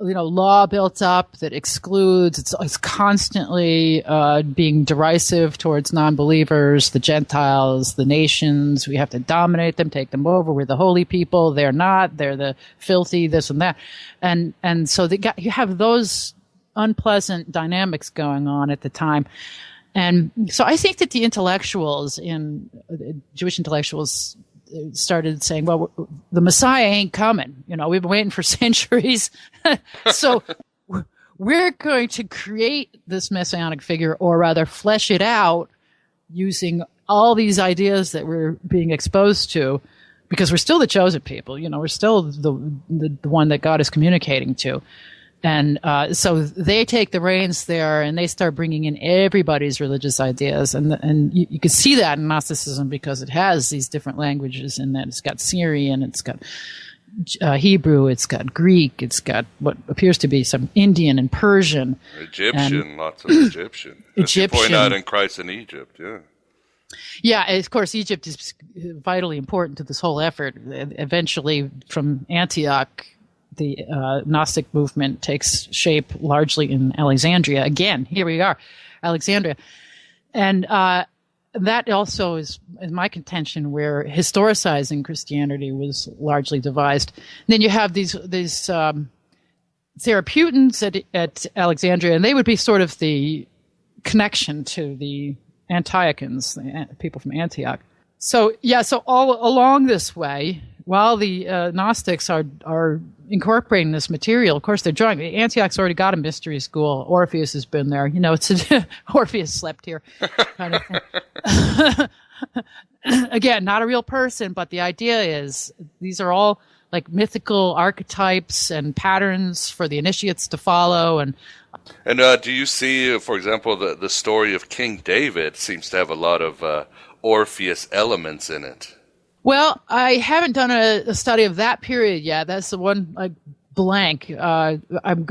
law built up that excludes. It's constantly being derisive towards non-believers, the Gentiles, the nations. We have to dominate them, take them over. We're the holy people. They're not. They're the filthy, this and that. And so you have those unpleasant dynamics going on at the time. And so I think that the Jewish intellectuals started saying, well, the Messiah ain't coming. We've been waiting for centuries. So we're going to create this messianic figure, or rather flesh it out using all these ideas that we're being exposed to, because we're still the chosen people. We're still the one that God is communicating to. And so they take the reins there, and they start bringing in everybody's religious ideas, and you can see that in Gnosticism because it has these different languages in that. It's got Syrian, it's got Hebrew, it's got Greek, it's got what appears to be some Indian and Persian, Egyptian, lots of Egyptian. You point out in Christ in Egypt, yeah. Yeah, of course, Egypt is vitally important to this whole effort. Eventually, from Antioch, the Gnostic movement takes shape largely in Alexandria. Again, here we are, Alexandria. And that also is my contention, where historicizing Christianity was largely devised. And then you have these Therapeutans at Alexandria, and they would be sort of the connection to the Antiochans, the people from Antioch. So all along this way, while the Gnostics are incorporating this material, of course they're drawing. Antioch's already got a mystery school. Orpheus has been there. It's Orpheus slept here kind of thing. Again, not a real person, but the idea is these are all like mythical archetypes and patterns for the initiates to follow. And do you see, for example, the story of King David seems to have a lot of Orpheus elements in it? Well, I haven't done a study of that period yet. That's the one blank. I'm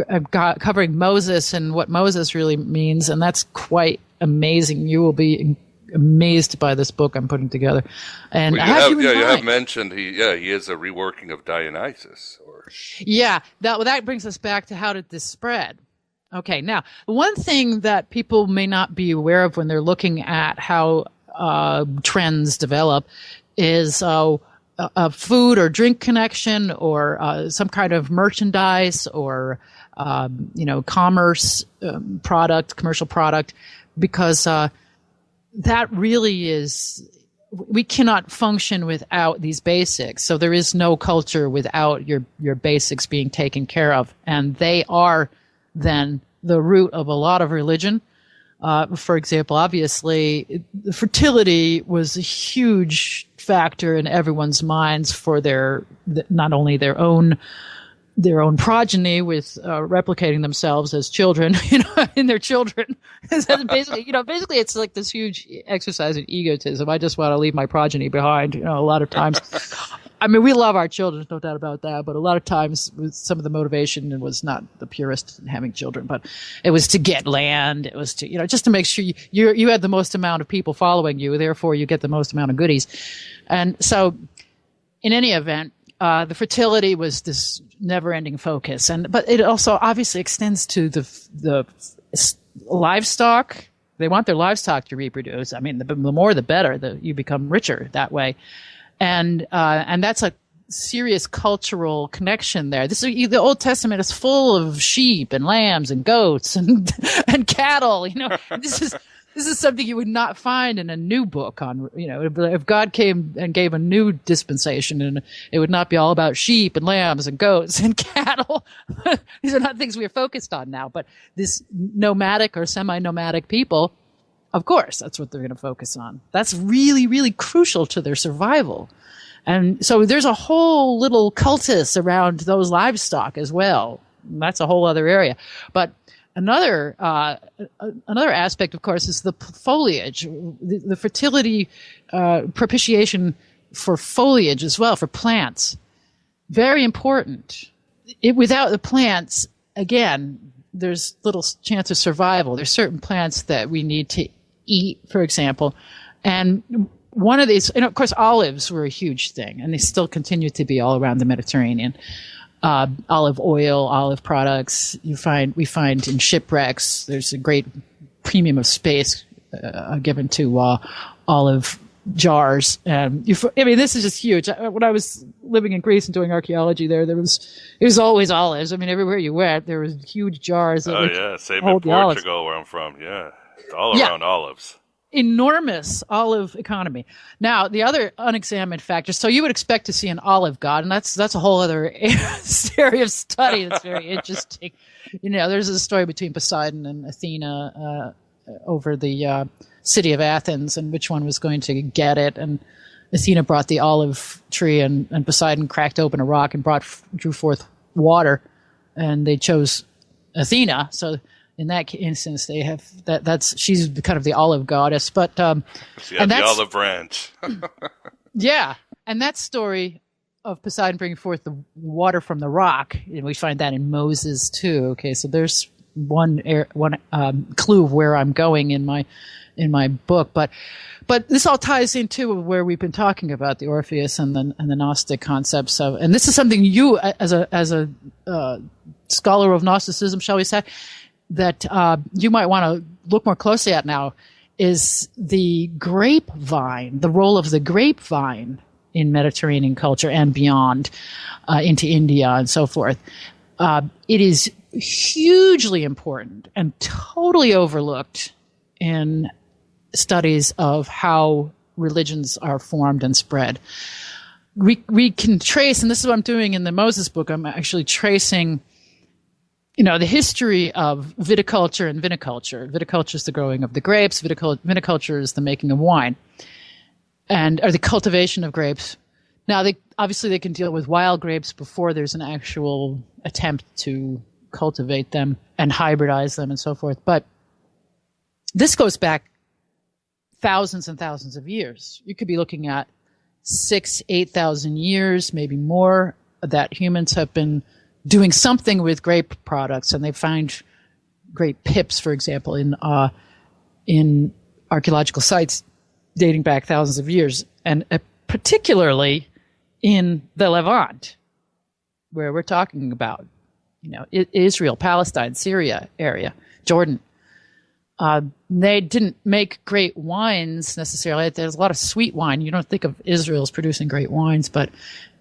covering Moses and what Moses really means, and that's quite amazing. You will be amazed by this book I'm putting together. And you have mentioned he is a reworking of Dionysus. Yeah, that brings us back to how did this spread? Okay, now one thing that people may not be aware of when they're looking at how trends develop is a food or drink connection, or some kind of merchandise, or commerce commercial product, because that really is, we cannot function without these basics. So there is no culture without your basics being taken care of, and they are then the root of a lot of religion. For example, obviously, fertility was a huge factor in everyone's minds for not only their own progeny with replicating themselves as children, in their children. Basically, it's like this huge exercise in egotism. I just want to leave my progeny behind. A lot of times, I mean, we love our children, no doubt about that. But a lot of times, some of the motivation was not the purest in having children, but it was to get land. It was to, just to make sure you had the most amount of people following you. Therefore, you get the most amount of goodies. And so, in any event, the fertility was this never-ending focus, but it also obviously extends to the livestock. They want their livestock to reproduce. I mean, the more the better. You become richer that way, and that's a serious cultural connection there. The Old Testament is full of sheep and lambs and goats and cattle. This is something you would not find in a new book on, if God came and gave a new dispensation, and it would not be all about sheep and lambs and goats and cattle. These are not things we are focused on now, but this nomadic or semi-nomadic people, of course, that's what they're going to focus on. That's really, really crucial to their survival. And so there's a whole little cultus around those livestock as well. That's a whole other area. But another aspect, of course, is the foliage, the fertility propitiation for foliage as well, for plants. Very important. Without the plants, again, there's little chance of survival. There's certain plants that we need to eat, for example. And one of these, of course, olives were a huge thing, and they still continue to be all around the Mediterranean. Olive oil, olive products. We find in shipwrecks. There's a great premium of space given to olive jars. This is just huge. When I was living in Greece and doing archaeology there, it was always olives. I mean, everywhere you went, there was huge jars. Same in Portugal where I'm from. Yeah, all around olives. Enormous olive economy. Now, the other unexamined factor, so you would expect to see an olive god, and that's a whole other area of study that's very interesting. There's a story between Poseidon and Athena over the city of Athens, and which one was going to get it. And Athena brought the olive tree, and Poseidon cracked open a rock and drew forth water, and they chose Athena. So in that instance, they have she's kind of the olive goddess, but the olive branch. Yeah, and that story of Poseidon bringing forth the water from the rock, and we find that in Moses too. Okay, so there's one clue of where I'm going in my book, but this all ties into where we've been talking about the Orpheus and the Gnostic concepts of, and this is something you, as a scholar of Gnosticism, shall we say, that you might want to look more closely at now, is the grapevine, the role of the grapevine in Mediterranean culture and beyond, into India and so forth. It is hugely important and totally overlooked in studies of how religions are formed and spread. We can trace, and this is what I'm doing in the Moses book, I'm actually tracing, the history of viticulture and viniculture. Viticulture is the growing of the grapes. Viniculture is the making of wine, or the cultivation of grapes. Now, they can deal with wild grapes before there's an actual attempt to cultivate them and hybridize them and so forth. But this goes back thousands and thousands of years. You could be looking at 8,000 years, maybe more, that humans have been doing something with grape products, and they find grape pips, for example, in archaeological sites dating back thousands of years, and particularly in the Levant, where we're talking about, Israel, Palestine, Syria area, Jordan. They didn't make great wines necessarily. There's a lot of sweet wine. You don't think of Israel as producing great wines, but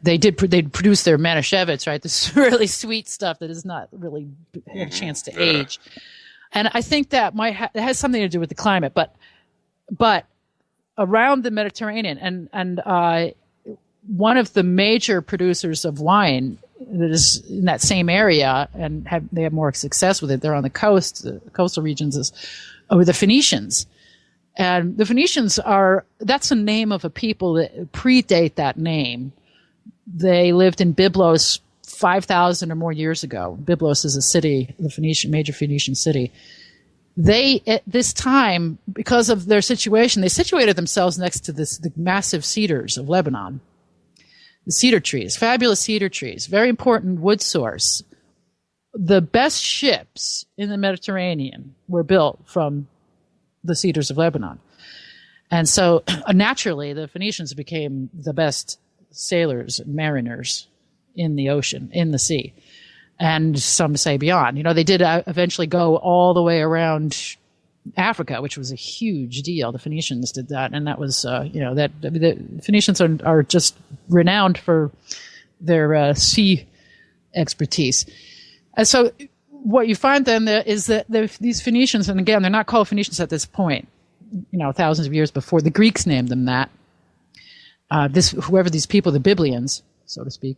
they'd produce their Manischewitz, right? This really sweet stuff that is not really a chance to age. And I think that it has something to do with the climate, but around the Mediterranean and one of the major producers of wine that is in that same area, and they have more success with it. They're on the coast, the coastal regions, are the Phoenicians. And the Phoenicians that's the name of a people that predate that name. They lived in Byblos 5,000 or more years ago. Byblos is a city, major Phoenician city. They, at this time, because of their situation, they situated themselves next to the massive cedars of Lebanon. The cedar trees, fabulous cedar trees, very important wood source. The best ships in the Mediterranean were built from the cedars of Lebanon. And so naturally, the Phoenicians became the best sailors and mariners in the ocean, in the sea, and some say beyond. They did eventually go all the way around Africa, which was a huge deal. The Phoenicians did that, and that was, the Phoenicians are just renowned for their sea expertise. And so what you find then is that these Phoenicians, and again, they're not called Phoenicians at this point, thousands of years before. The Greeks named them that. Whoever these people, the Biblians, so to speak,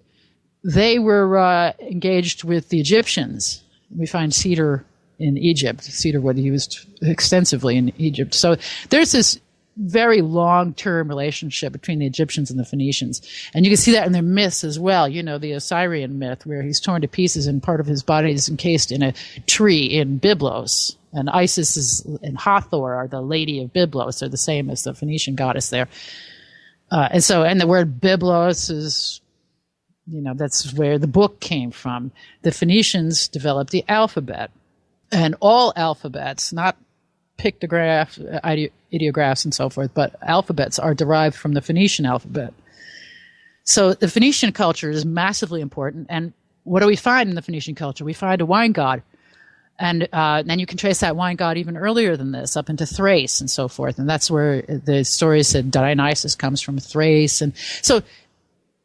they were engaged with the Egyptians. We find cedar in Egypt, cedar wood used extensively in Egypt. So there's this very long-term relationship between the Egyptians and the Phoenicians. And you can see that in their myths as well. The Osirian myth, where he's torn to pieces and part of his body is encased in a tree in Byblos. And Isis and Hathor are the lady of Byblos. They're the same as the Phoenician goddess there. And the word Byblos is, that's where the book came from. The Phoenicians developed the alphabet. And all alphabets, not pictographs, ideographs, and so forth, but alphabets are derived from the Phoenician alphabet. So the Phoenician culture is massively important. And what do we find in the Phoenician culture? We find a wine god. And then you can trace that wine god even earlier than this, up into Thrace and so forth. And that's where the story said Dionysus comes from Thrace. And so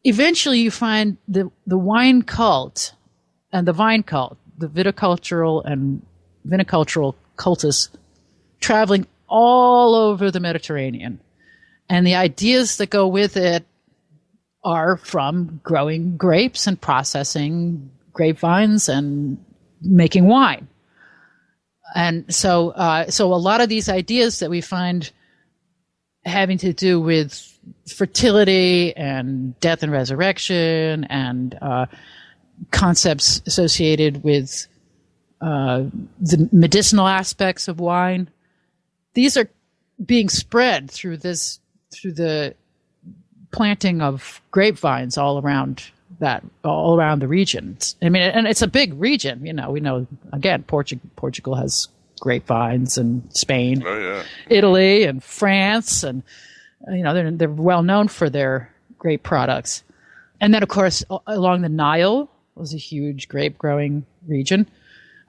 eventually you find the wine cult and the vine cult, the viticultural and vinicultural cultists traveling all over the Mediterranean. And the ideas that go with it are from growing grapes and processing grapevines and making wine. And so a lot of these ideas that we find having to do with fertility and death and resurrection and concepts associated with the medicinal aspects of wine, these are being spread through the planting of grapevines all around the region. And it's a big region. We know again, Portugal has grapevines, and Spain, Italy, and France, and they're well known for their grape products. And then, of course, along the Nile was a huge grape growing region.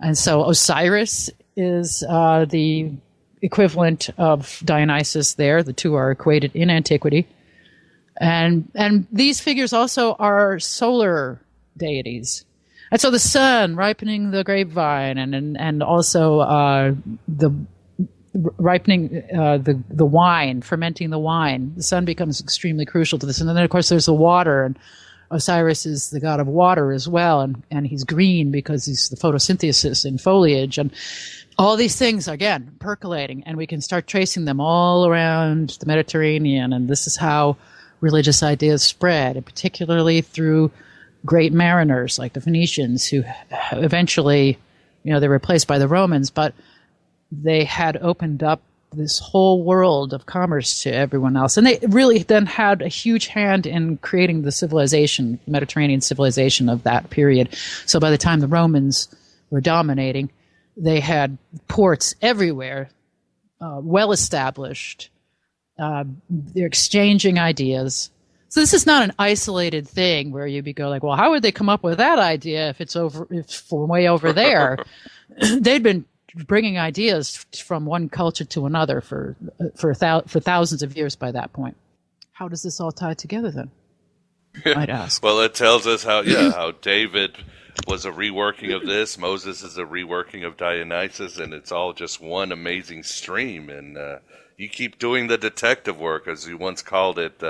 And so Osiris is the equivalent of Dionysus there. The two are equated in antiquity. And these figures also are solar deities. And so the sun ripening the grapevine, and also the ripening the wine, fermenting the wine. The sun becomes extremely crucial to this. And then, of course, there's the water, and Osiris is the god of water as well, and he's green because he's the photosynthesis in foliage. And all these things, again, percolating, and we can start tracing them all around the Mediterranean. And this is how religious ideas spread, and particularly through great mariners like the Phoenicians, who eventually, they're replaced by the Romans, but they had opened up this whole world of commerce to everyone else. And they really then had a huge hand in creating the civilization, Mediterranean civilization of that period. So by the time the Romans were dominating, they had ports everywhere, well established. They're exchanging ideas. So this is not an isolated thing where you go like, well, how would they come up with that idea if it's from way over there? They'd been bringing ideas from one culture to another for thousands of years by that point. How does this all tie together then? I'd ask. Well, it tells us how David was a reworking of this, Moses is a reworking of Dionysus, and it's all just one amazing stream. And you keep doing the detective work, as you once called it,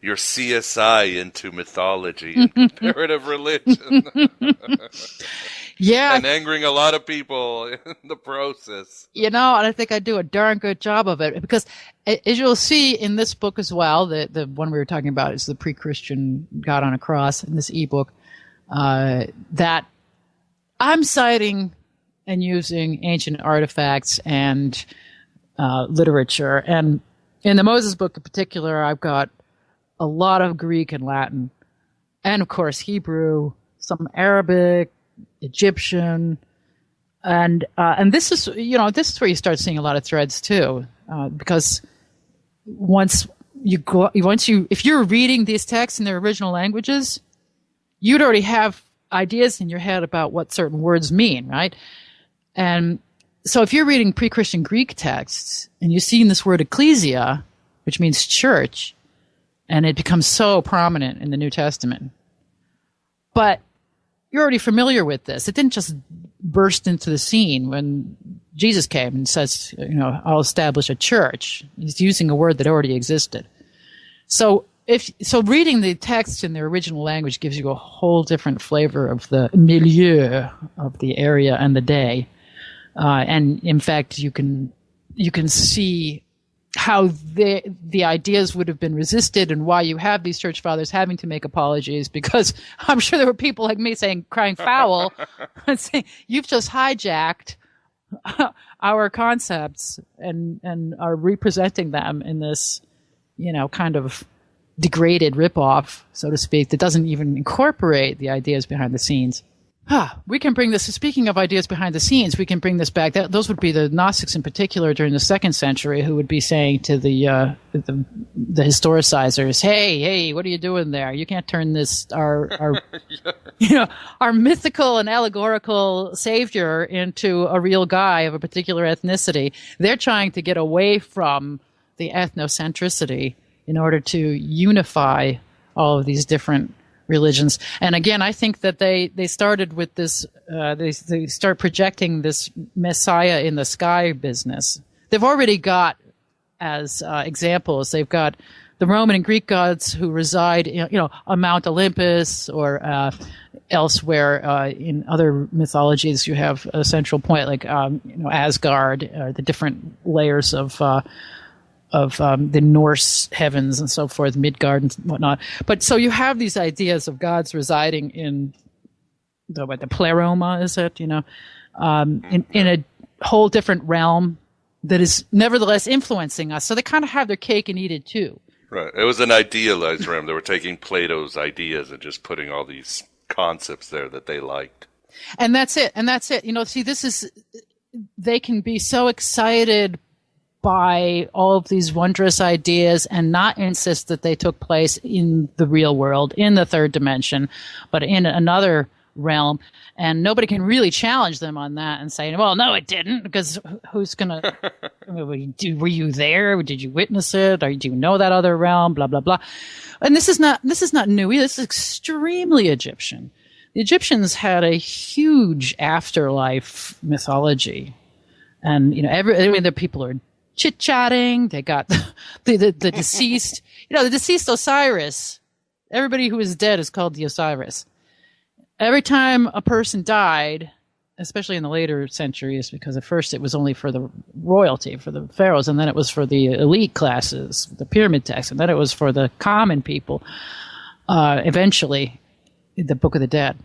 your CSI into mythology and comparative religion. Yeah. And angering a lot of people in the process. And I think I do a darn good job of it, because as you'll see in this book as well, the one we were talking about is the pre-Christian God on a Cross in this ebook, that I'm citing and using ancient artifacts and literature. And in the Moses book in particular, I've got a lot of Greek and Latin, and of course Hebrew, some Arabic, Egyptian, and this is where you start seeing a lot of threads too, because if you're reading these texts in their original languages, you'd already have ideas in your head about what certain words mean, right? And so if you're reading pre-Christian Greek texts and you're seeing this word ecclesia, which means church, and it becomes so prominent in the New Testament, but you're already familiar with this. It didn't just burst into the scene when Jesus came and says, I'll establish a church. He's using a word that already existed. So reading the text in their original language gives you a whole different flavor of the milieu of the area and the day. And in fact, you can see how the ideas would have been resisted, and why you have these church fathers having to make apologies, because I'm sure there were people like me crying foul and saying, you've just hijacked our concepts and are representing them in this, kind of degraded ripoff, so to speak, that doesn't even incorporate the ideas behind the scenes. We can bring this, speaking of ideas behind the scenes, we can bring this back. Those would be the Gnostics in particular during the 2nd century, who would be saying to the historicizers, hey, what are you doing there? You can't turn this, our mythical and allegorical savior into a real guy of a particular ethnicity. They're trying to get away from the ethnocentricity in order to unify all of these different religions. And again, I think that they started with this, they start projecting this Messiah in the sky business. They've already got, as examples, they've got the Roman and Greek gods who reside on Mount Olympus or elsewhere. In other mythologies, you have a central point like Asgard, the different layers of the Norse heavens and so forth, Midgard and whatnot. But so you have these ideas of gods residing in the pleroma, is it? In a whole different realm that is nevertheless influencing us. So they kind of have their cake and eat it too. Right. It was an idealized realm. They were taking Plato's ideas and just putting all these concepts there that they liked. And that's it. See, they can be so excited by all of these wondrous ideas and not insist that they took place in the real world, in the 3rd dimension, but in another realm. And nobody can really challenge them on that and say, well, no, it didn't, because who's going to, were you there? Did you witness it? Or do you know that other realm? Blah, blah, blah. And this is not new either. This is extremely Egyptian. the Egyptians had a huge afterlife mythology. And, the people are chit-chatting. They got the deceased, the deceased Osiris. Everybody who is dead is called the Osiris. Every time a person died, especially in the later centuries, because at first it was only for the royalty, for the pharaohs, and then it was for the elite classes, the pyramid texts, and then it was for the common people. Eventually, the Book of the Dead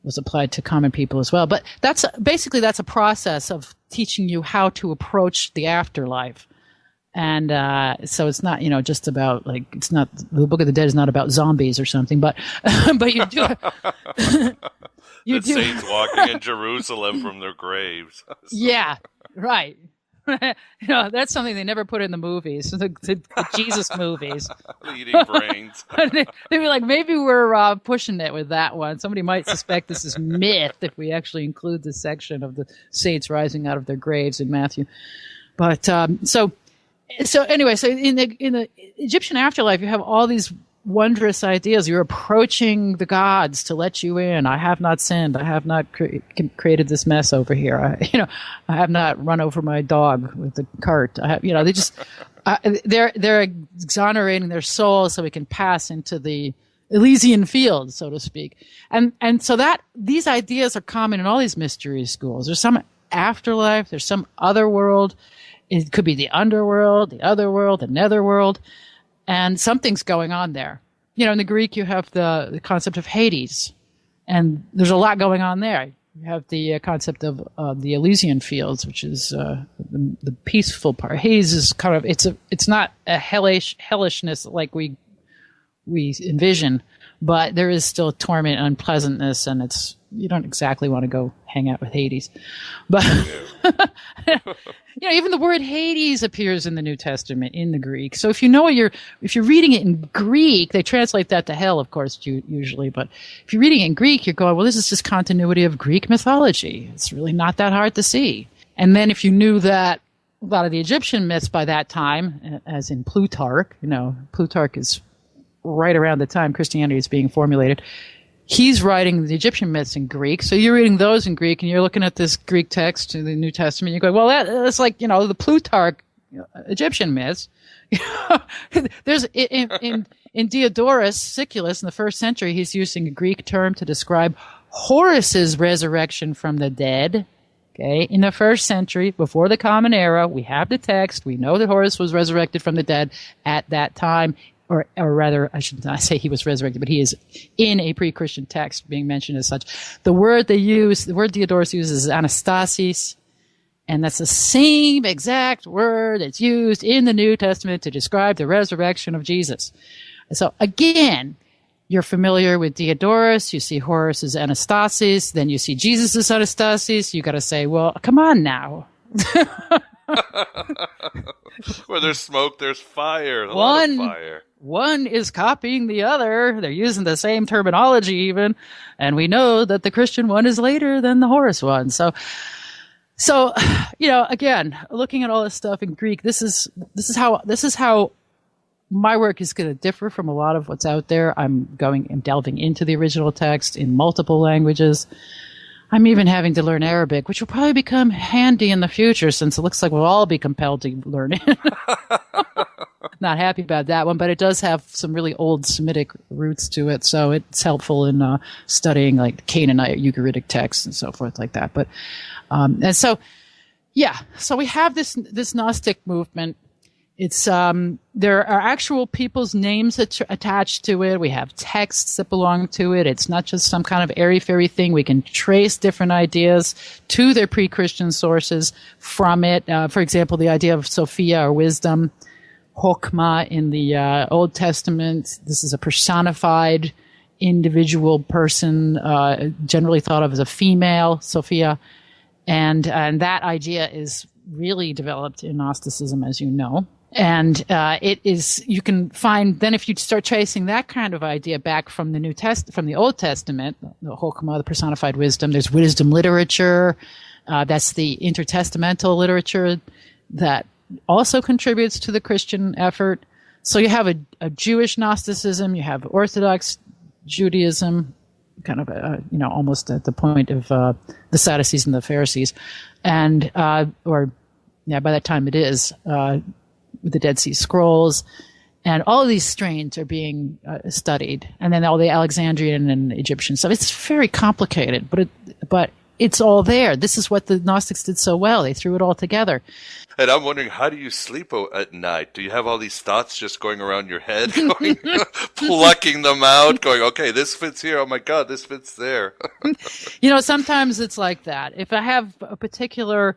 was applied to common people as well. But that's a process of teaching you how to approach the afterlife. And so it's not, just about it's not, the Book of the Dead is not about zombies or something, but you do. The saints walking in Jerusalem from their graves. Yeah, right. That's something they never put in the movies, the Jesus movies. Eating brains. They'd be like, maybe we're pushing it with that one. Somebody might suspect this is myth if we actually include this section of the saints rising out of their graves in Matthew. But so anyway, so in the Egyptian afterlife, you have all these wondrous ideas. You're approaching the gods to let you in. I have not sinned. I have not created this mess over here. I have not run over my dog with the cart. I have, they just they're exonerating their souls so we can pass into the Elysian field, so to speak. And so that these ideas are common in all these mystery schools. There's some afterlife. There's some other world. It could be the underworld, the otherworld, the netherworld. And something's going on there. In the Greek, you have the concept of Hades, and there's a lot going on there. You have the concept of the Elysian fields, which is the peaceful part. Hades is kind of it's not a hellishness like we envision, but there is still torment and unpleasantness, and you don't exactly want to go hang out with Hades. But even the word Hades appears in the New Testament in the Greek. So if you're reading it in Greek, they translate that to hell, of course, usually. But if you're reading it in Greek, you're going, well, this is just continuity of Greek mythology. It's really not that hard to see. And then if you knew that a lot of the Egyptian myths by that time, as in Plutarch, Plutarch is right around the time Christianity is being formulated. He's writing the Egyptian myths in Greek, so you're reading those in Greek, and you're looking at this Greek text in the New Testament. You go, well, that's like the Plutarch Egyptian myths. There's in Diodorus Siculus in the 1st century, he's using a Greek term to describe Horus's resurrection from the dead. Okay, in the 1st century, before the Common Era, we have the text. We know that Horus was resurrected from the dead at that time. Or rather, I should not say he was resurrected, but he is in a pre-Christian text being mentioned as such. The word Diodorus uses is anastasis, and that's the same exact word that's used in the New Testament to describe the resurrection of Jesus. So again, you're familiar with Diodorus, you see Horus as anastasis, then you see Jesus as anastasis. You got to say, well, come on now. Where there's smoke, there's fire. A lot of fire. One is copying the other. They're using the same terminology even. And we know that the Christian one is later than the Horus one. So, again, looking at all this stuff in Greek, this is how my work is going to differ from a lot of what's out there. I'm delving into the original text in multiple languages. I'm even having to learn Arabic, which will probably become handy in the future since it looks like we'll all be compelled to learn it. Not happy about that one, but it does have some really old Semitic roots to it, so it's helpful in studying like Canaanite Ugaritic texts and so forth like that. But so we have this Gnostic movement. It's there are actual people's names attached to it. We have texts that belong to it. It's not just some kind of airy-fairy thing. We can trace different ideas to their pre-Christian sources from it. For example, the idea of Sophia or wisdom, Chokmah in the Old Testament. This is a personified individual person, generally thought of as a female, Sophia, and that idea is really developed in Gnosticism, as you know. And it is, you can find, then if you start tracing that kind of idea back from from the Old Testament, the Chokmah, the personified wisdom, there's wisdom literature, that's the intertestamental literature that also contributes to the Christian effort. So you have a Jewish Gnosticism, you have Orthodox Judaism, kind of, almost at the point of the Sadducees and the Pharisees. And, by that time it is, with the Dead Sea Scrolls. And all of these strains are being studied. And then all the Alexandrian and Egyptian stuff. It's very complicated, but it's all there. This is what the Gnostics did so well. They threw it all together. And I'm wondering, how do you sleep at night? Do you have all these thoughts just going around your head, plucking them out, going, okay, this fits here. Oh my God, this fits there. Sometimes it's like that. If I have a particular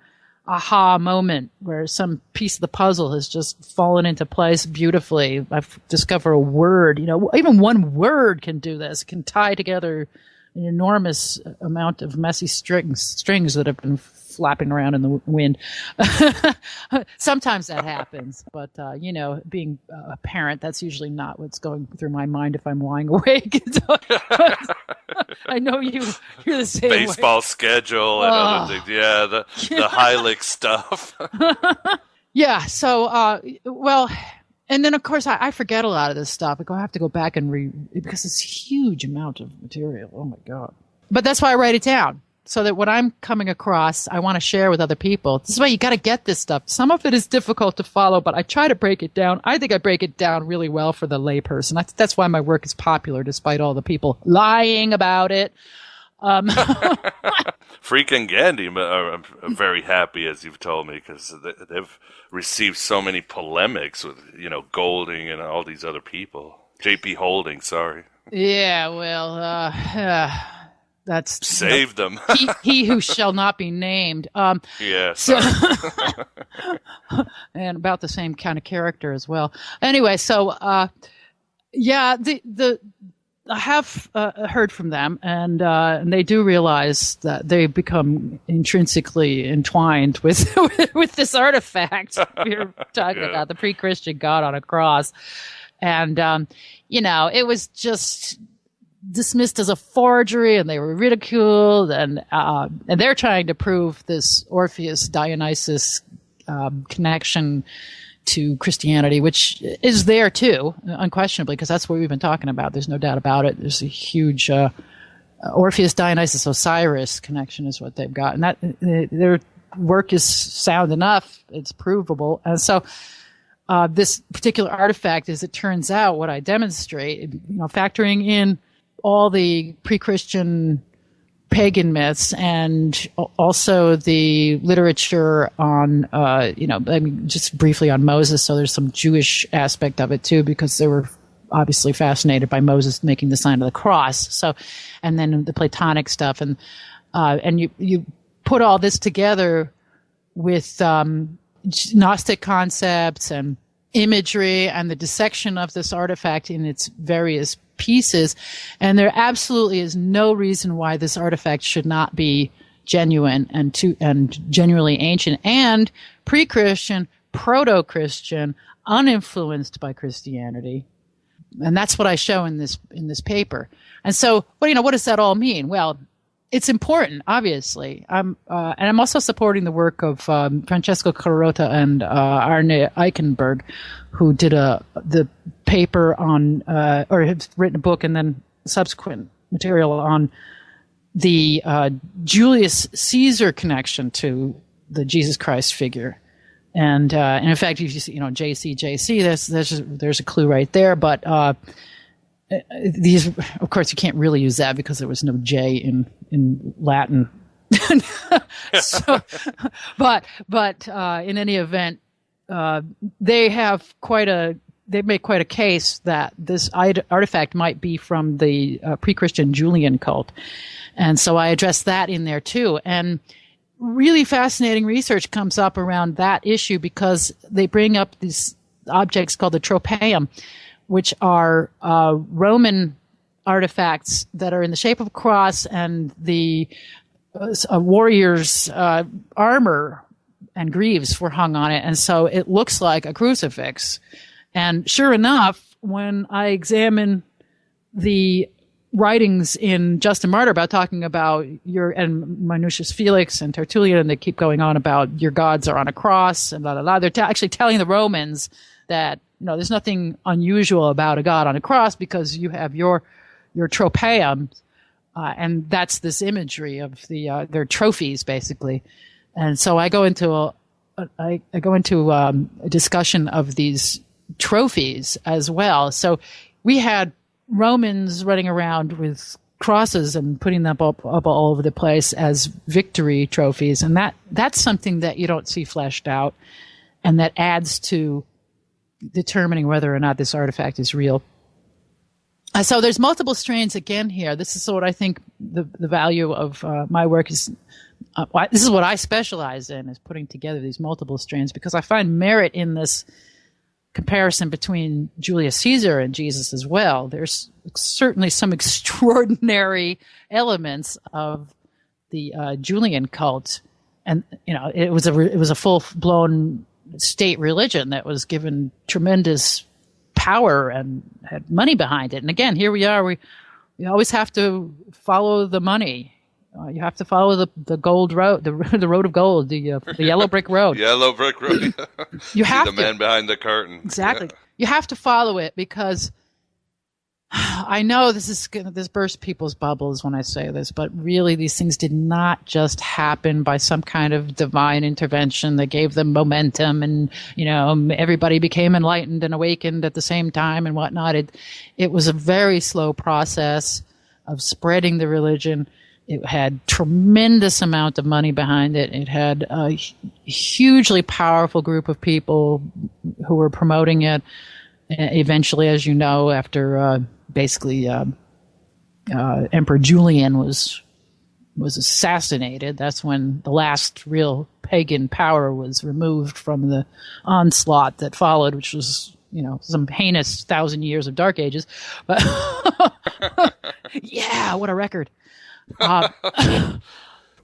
aha moment where some piece of the puzzle has just fallen into place beautifully, I've discovered a word, even one word can do this, can tie together an enormous amount of messy strings that have been flapping around in the wind. Sometimes that happens, but being a parent, that's usually not what's going through my mind if I'm lying awake. I know you're the same Baseball way. Schedule and other things. Yeah, the Heilig stuff. Yeah. So, and then of course I forget a lot of this stuff. I have to go back and read because it's a huge amount of material. Oh my God. But that's why I write it down. So that what I'm coming across, I want to share with other people. This is why you got to get this stuff. Some of it is difficult to follow, but I try to break it down. I think I break it down really well for the layperson. That's why my work is popular, despite all the people lying about it. Freak and Gandhi are very happy, as you've told me, because they've received so many polemics with, Golding and all these other people. J.P. Holding, sorry. Yeah, well, that's save them. he who shall not be named. Yeah. So, and about the same kind of character as well. Anyway, so I have heard from them, and they do realize that they become intrinsically entwined with with this artifact. We're talking about the pre-Christian God on a cross, and it was just dismissed as a forgery, and they were ridiculed, and they're trying to prove this Orpheus Dionysus connection to Christianity, which is there too, unquestionably, because that's what we've been talking about. There's no doubt about it. There's a huge Orpheus Dionysus Osiris connection is what they've got, and that their work is sound enough. It's provable, and so. This particular artifact, as it turns out, what I demonstrate, factoring in all the pre-Christian pagan myths and also the literature on, just briefly on Moses. So there's some Jewish aspect of it too, because they were obviously fascinated by Moses making the sign of the cross. So, and then the Platonic stuff, and you put all this together with Gnostic concepts and imagery and the dissection of this artifact in its various pieces, and there absolutely is no reason why this artifact should not be genuine and genuinely ancient and pre-Christian, proto-Christian, uninfluenced by Christianity. And that's what I show in this paper. And so, what does that all mean? Well, it's important, obviously. And I'm also supporting the work of Francesco Carota and Arne Eichenberg, who did the paper on, or have written a book and then subsequent material on the Julius Caesar connection to the Jesus Christ figure. And in fact, if you see, JC, there's a clue right there. But these, of course, you can't really use that because there was no J in Latin. So, but in any event, they make quite a case that this artifact might be from the pre-Christian Julian cult. And so I address that in there too. And really fascinating research comes up around that issue because they bring up these objects called the tropaeum, which are Roman artifacts that are in the shape of a cross, and the warrior's armor and greaves were hung on it. And so it looks like a crucifix. And sure enough, when I examine the writings in Justin Martyr about talking about and Minucius Felix and Tertullian, and they keep going on about your gods are on a cross and blah, blah, blah. They're actually telling the Romans that, there's nothing unusual about a god on a cross because you have your tropaeum And that's this imagery of their trophies, basically. And so I go into a discussion of these trophies as well. So we had Romans running around with crosses and putting them up all over the place as victory trophies, and that's something that you don't see fleshed out, and that adds to determining whether or not this artifact is real. So there's multiple strains again here. This is what I think the value of my work is. This is what I specialize in, is putting together these multiple strains, because I find merit in this comparison between Julius Caesar and Jesus as well. There's certainly some extraordinary elements of the Julian cult, and it was a full-blown state religion that was given tremendous power and had money behind it. And again, here we are. We always have to follow the money. You have to follow the gold road, the road of gold, the yellow brick road. Yellow brick road. You have the man behind the curtain. Exactly. Yeah. You have to follow it, because I know this bursts people's bubbles when I say this, but really these things did not just happen by some kind of divine intervention that gave them momentum, and everybody became enlightened and awakened at the same time and whatnot. It was a very slow process of spreading the religion. It had tremendous amount of money behind it. It had a hugely powerful group of people who were promoting it. Eventually, as you know, after basically Emperor Julian was assassinated, that's when the last real pagan power was removed from the onslaught that followed, which was some heinous 1,000 years of Dark Ages. But yeah, what a record.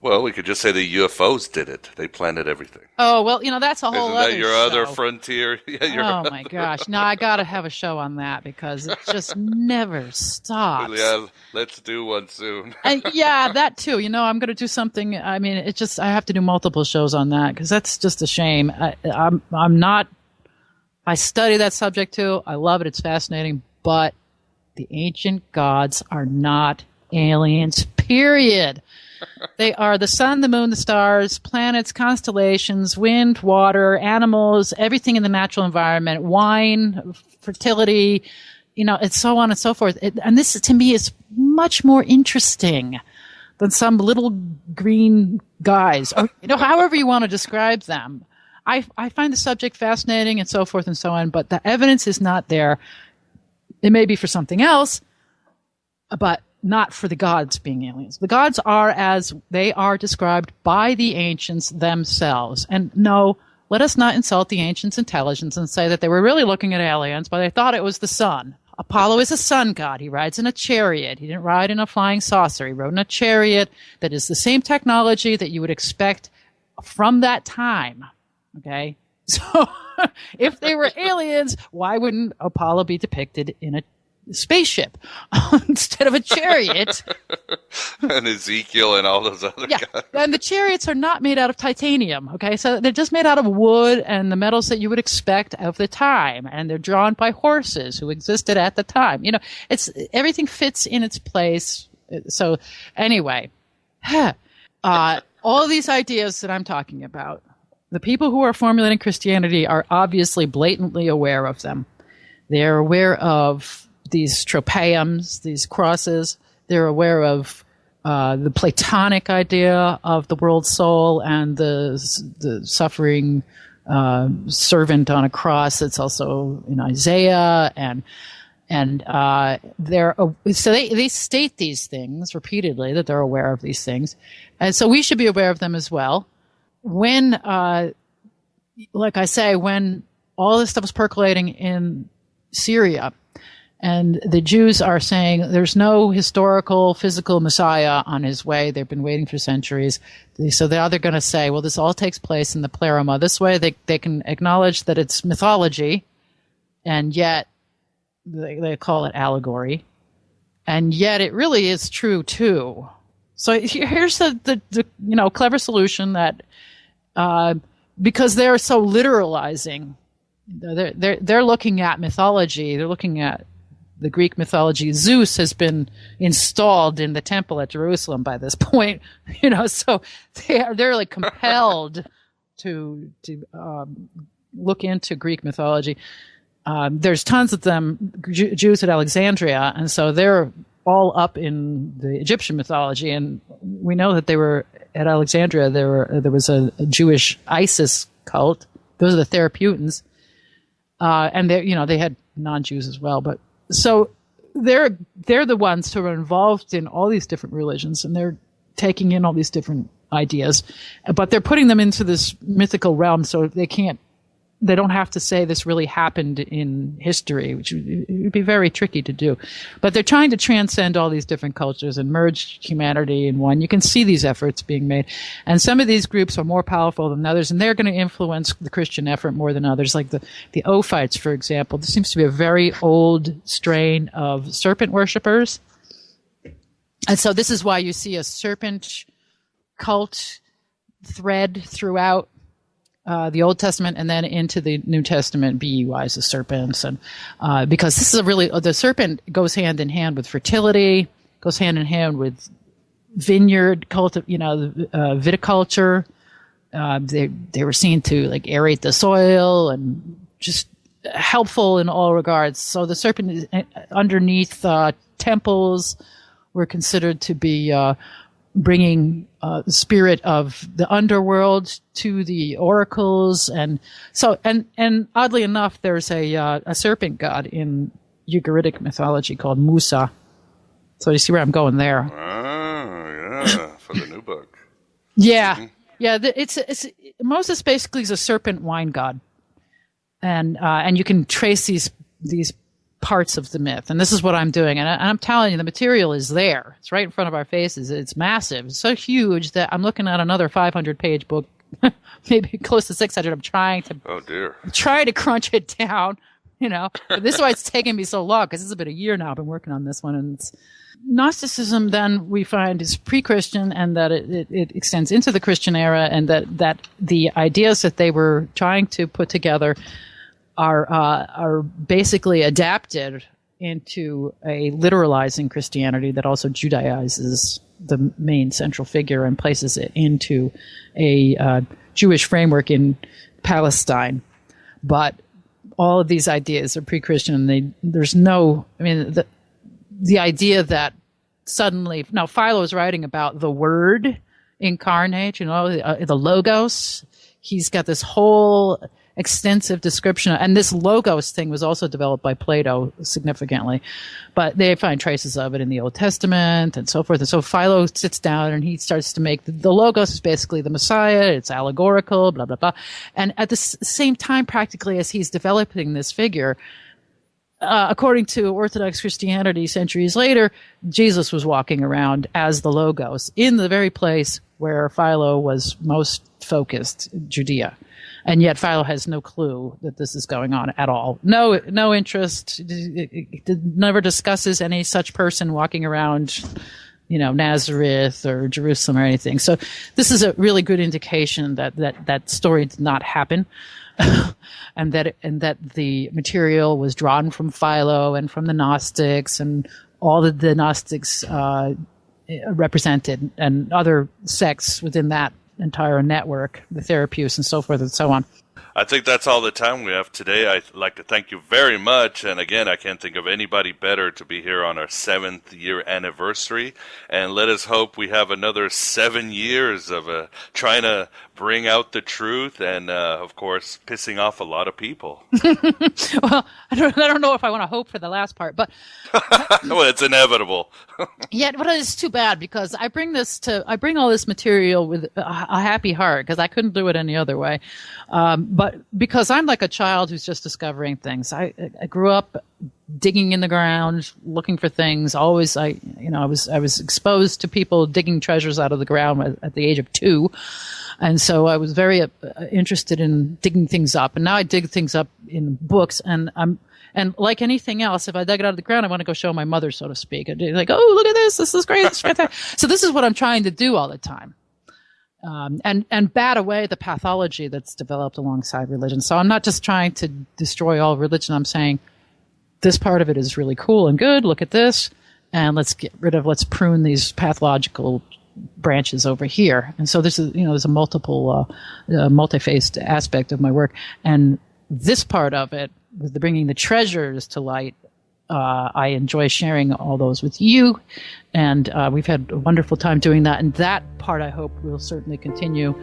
Well, we could just say the UFOs did it. They planted everything. Oh, well, that's a whole Isn't other that your show. other frontier? Yeah, oh, my gosh. No, I got to have a show on that, because it just never stops. Yeah, let's do one soon. And yeah, that too. I'm going to do something. I mean, I have to do multiple shows on that, because that's just a shame. I study that subject too. I love it. It's fascinating. But the ancient gods are not aliens, period. They are the sun, the moon, the stars, planets, constellations, wind, water, animals, everything in the natural environment, wine, fertility, it's so on and so forth. And this, to me, is much more interesting than some little green guys, or however you want to describe them. I find the subject fascinating and so forth and so on, but the evidence is not there. It may be for something else, but not for the gods being aliens. The gods are as they are described by the ancients themselves. And no, let us not insult the ancients' intelligence and say that they were really looking at aliens, but they thought it was the sun. Apollo is a sun god. He rides in a chariot. He didn't ride in a flying saucer. He rode in a chariot that is the same technology that you would expect from that time. Okay? So if they were aliens, why wouldn't Apollo be depicted in a spaceship instead of a chariot? And Ezekiel and all those other guys. And the chariots are not made out of titanium, okay? So they're just made out of wood and the metals that you would expect of the time, and they're drawn by horses who existed at the time. It's everything fits in its place. So anyway, all these ideas that I'm talking about, the people who are formulating Christianity are obviously blatantly aware of them. They're aware of these tropaeums, these crosses. They're aware of the Platonic idea of the world soul and the suffering servant on a cross. It's also in Isaiah, and they state these things repeatedly, that they're aware of these things, and so we should be aware of them as well. When, like I say, when all this stuff is percolating in Syria, and the Jews are saying there's no historical, physical Messiah on his way. They've been waiting for centuries. So now they're going to say, well, this all takes place in the pleroma. This way they can acknowledge that it's mythology, and yet they call it allegory. And yet it really is true, too. So here's the clever solution that, because they're so literalizing, they're looking at mythology, they're looking at the Greek mythology, Zeus has been installed in the temple at Jerusalem by this point, so they're like compelled to look into Greek mythology. There's tons of them, Jews at Alexandria, and so they're all up in the Egyptian mythology. And we know that they were at Alexandria. There was a Jewish Isis cult. Those are the Therapeutans, and they had non-Jews as well. But so they're the ones who are involved in all these different religions, and they're taking in all these different ideas, but they're putting them into this mythical realm, so they don't have to say this really happened in history, which would be very tricky to do. But they're trying to transcend all these different cultures and merge humanity in one. You can see these efforts being made. And some of these groups are more powerful than others, and they're going to influence the Christian effort more than others, like the Ophites, for example. There seems to be a very old strain of serpent worshippers. And so this is why you see a serpent cult thread throughout the Old Testament and then into the New Testament, BUIs of serpents, and because this is the serpent goes hand in hand with fertility, goes hand in hand with vineyard viticulture. They were seen to like aerate the soil and just helpful in all regards. So the serpent is underneath temples were considered to be bringing the spirit of the underworld to the oracles, and oddly enough, there's a serpent god in Ugaritic mythology called Musa. So you see where I'm going there? Oh, yeah, for the new book. Yeah, Mm-hmm. yeah. It's Moses basically is a serpent wine god, and you can trace these parts of the myth, and this is what I'm doing, and I'm telling you, the material is there. It's right in front of our faces. It's massive. It's so huge that I'm looking at another 500-page book, maybe close to 600. I'm trying to crunch it down. But this is why it's taking me so long, because this has been a year now. I've been working on this one, and Gnosticism. Then we find is pre-Christian, and that it extends into the Christian era, and that the ideas that they were trying to put together are basically adapted into a literalizing Christianity that also Judaizes the main central figure and places it into a Jewish framework in Palestine. But all of these ideas are pre-Christian, and the idea that suddenly, now Philo's writing about the Word incarnate, the Logos. He's got this whole extensive description, and this Logos thing was also developed by Plato significantly, but they find traces of it in the Old Testament and so forth. And so Philo sits down and he starts to make the Logos is basically the Messiah. It's allegorical, blah, blah, blah. And at the same time, practically as he's developing this figure, according to Orthodox Christianity centuries later, Jesus was walking around as the Logos in the very place where Philo was most focused, Judea. And yet Philo has no clue that this is going on at all. No interest. It never discusses any such person walking around, Nazareth or Jerusalem or anything. So this is a really good indication that story did not happen. and that the material was drawn from Philo and from the Gnostics and all that the Gnostics represented, and other sects within that entire network, the Therapeutans and so forth and so on. I think that's all the time we have today. I'd like to thank you very much. And again, I can't think of anybody better to be here on our 7th year anniversary. And let us hope we have another 7 years of trying to bring out the truth and, of course, pissing off a lot of people. Well, I don't know if I want to hope for the last part, but well, it's inevitable. Yeah, but it's too bad, because I bring all this material with a happy heart, because I couldn't do it any other way. But because I'm like a child who's just discovering things. I grew up digging in the ground, looking for things. Always, I was exposed to people digging treasures out of the ground at the age of 2. And so I was very interested in digging things up. And now I dig things up in books, and like anything else, if I dug it out of the ground, I want to go show my mother, so to speak. I'd be like, oh, look at this. This is great. This is fantastic. So this is what I'm trying to do all the time. And bat away the pathology that's developed alongside religion. So I'm not just trying to destroy all religion. I'm saying this part of it is really cool and good. Look at this. And let's prune these pathological branches over here. And so this is, there's a multi-faced aspect of my work. And this part of it, with the bringing the treasures to light, I enjoy sharing all those with you. And we've had a wonderful time doing that. And that part, I hope, will certainly continue.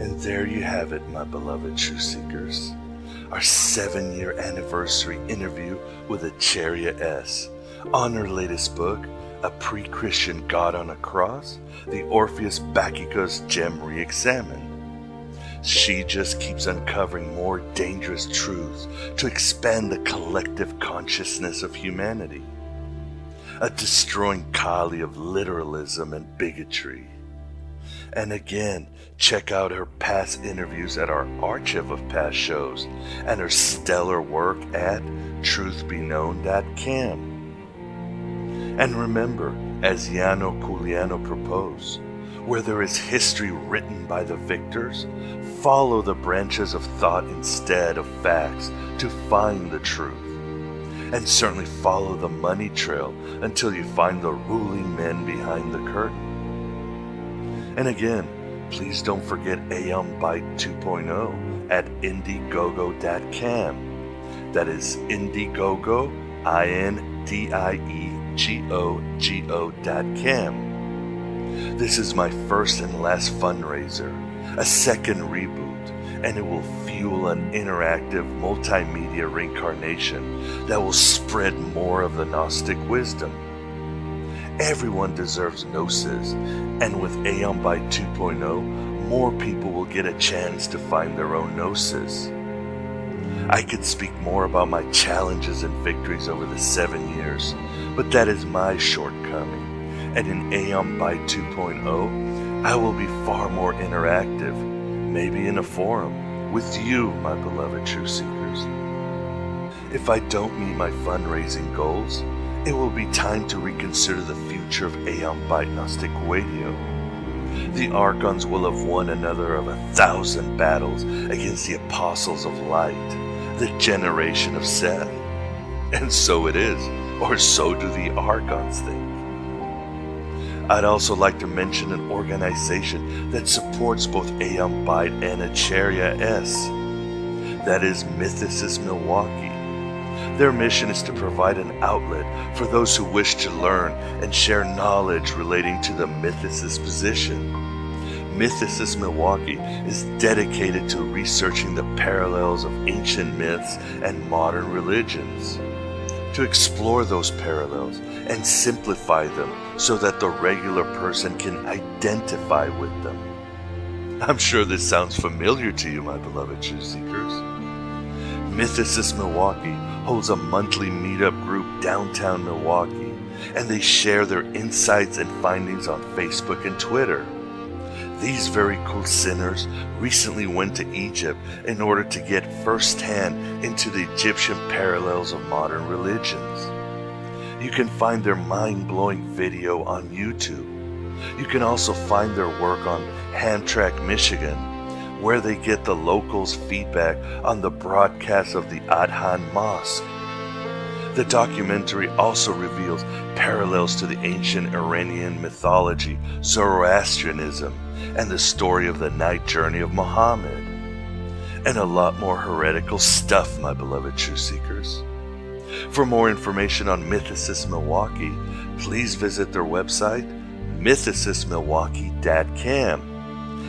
And there you have it, my beloved Truth Seekers. Our 7-year anniversary interview with Acharya S. on her latest book, A Pre-Christian God on a Cross, the Orpheus Bacchicus Gem Re-Examined. She just keeps uncovering more dangerous truths to expand the collective consciousness of humanity. A destroying Kali of literalism and bigotry. And again, check out her past interviews at our archive of past shows and her stellar work at truthbeknown.com. And remember, as Yano Kuliano proposed, where there is history written by the victors, follow the branches of thought instead of facts to find the truth. And certainly follow the money trail until you find the ruling men behind the curtain. And again, please don't forget Aeon Byte 2.0 at Indiegogo.com. That is Indiegogo, INDIEGOGO.com. This is my first and last fundraiser, a second reboot, and it will fuel an interactive multimedia reincarnation that will spread more of the Gnostic wisdom. Everyone deserves Gnosis, and with Aeon Byte 2.0, more people will get a chance to find their own Gnosis. I could speak more about my challenges and victories over the 7 years, but that is my shortcoming. And in Aeon Byte 2.0, I will be far more interactive, maybe in a forum, with you, my beloved Truth Seekers. If I don't meet my fundraising goals, it will be time to reconsider the future of Aeon Byte Gnostic Radio. The Archons will have won another of 1,000 battles against the Apostles of Light, the generation of Seth. And so it is, or so do the Archons think. I'd also like to mention an organization that supports both Aeon Byte and Acharya S. That is Mythicist Milwaukee. Their mission is to provide an outlet for those who wish to learn and share knowledge relating to the Mythicist position. Mythicist Milwaukee is dedicated to researching the parallels of ancient myths and modern religions, to explore those parallels and simplify them so that the regular person can identify with them. I'm sure this sounds familiar to you, my beloved Truth Seekers. Mythicist Milwaukee holds a monthly meetup group downtown Milwaukee, and they share their insights and findings on Facebook and Twitter. These very cool sinners recently went to Egypt in order to get firsthand into the Egyptian parallels of modern religions. You can find their mind-blowing video on YouTube. You can also find their work on Hamtramck, Michigan, where they get the locals' feedback on the broadcast of the Adhan Mosque. The documentary also reveals parallels to the ancient Iranian mythology, Zoroastrianism, and the story of the night journey of Muhammad. And a lot more heretical stuff, my beloved Truth Seekers. For more information on Mythicist Milwaukee, please visit their website, mythicistmilwaukee.com.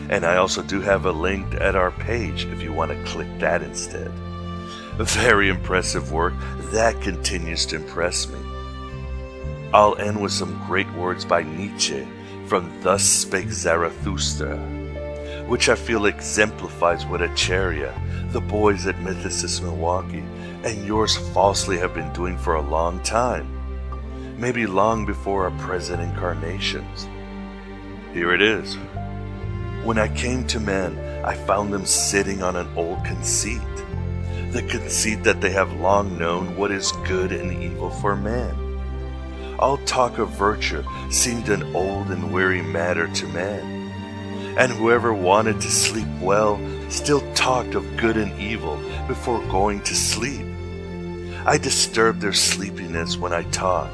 And I also do have a link at our page if you want to click that instead. Very impressive work that continues to impress me. I'll end with some great words by Nietzsche from Thus Spake Zarathustra, which I feel exemplifies what Acharya, the boys at Mythicist Milwaukee, and yours falsely have been doing for a long time, maybe long before our present incarnations. Here it is. When I came to men, I found them sitting on an old conceit, the conceit that they have long known what is good and evil for man. All talk of virtue seemed an old and weary matter to man, and whoever wanted to sleep well still talked of good and evil before going to sleep. I disturbed their sleepiness when I taught.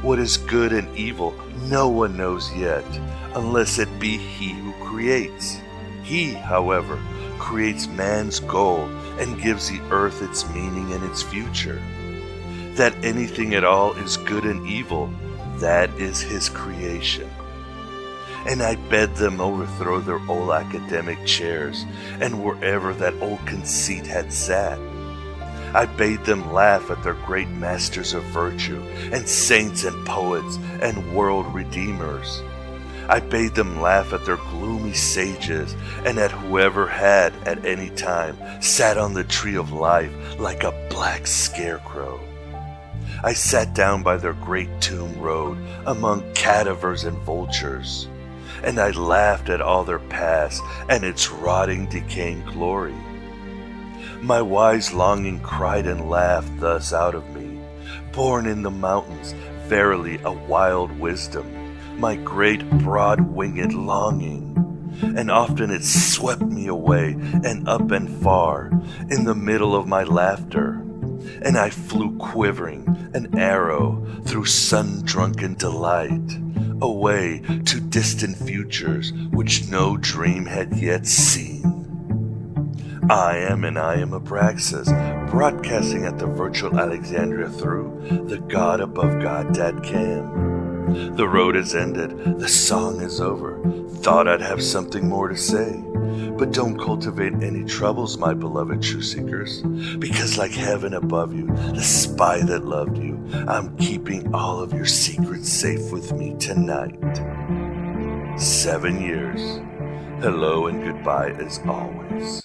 What is good and evil no one knows yet, unless it be he who creates. He, however, creates man's goal and gives the earth its meaning and its future. That anything at all is good and evil, that is his creation. And I bade them overthrow their old academic chairs and wherever that old conceit had sat. I bade them laugh at their great masters of virtue and saints and poets and world redeemers. I bade them laugh at their gloomy sages and at whoever had at any time sat on the tree of life like a black scarecrow. I sat down by their great tomb road among cadavers and vultures, and I laughed at all their past and its rotting, decaying glory. My wise longing cried and laughed thus out of me, born in the mountains, verily a wild wisdom, my great broad-winged longing. And often it swept me away and up and far in the middle of my laughter, and I flew quivering, an arrow, through sun-drunken delight, away to distant futures which no dream had yet seen. I am Abraxas, broadcasting at the virtual Alexandria through the God above God.com. The road is ended, the song is over. Thought I'd have something more to say, but don't cultivate any troubles, my beloved true seekers, because like heaven above you, the spy that loved you, I'm keeping all of your secrets safe with me tonight. 7 years. Hello and goodbye as always.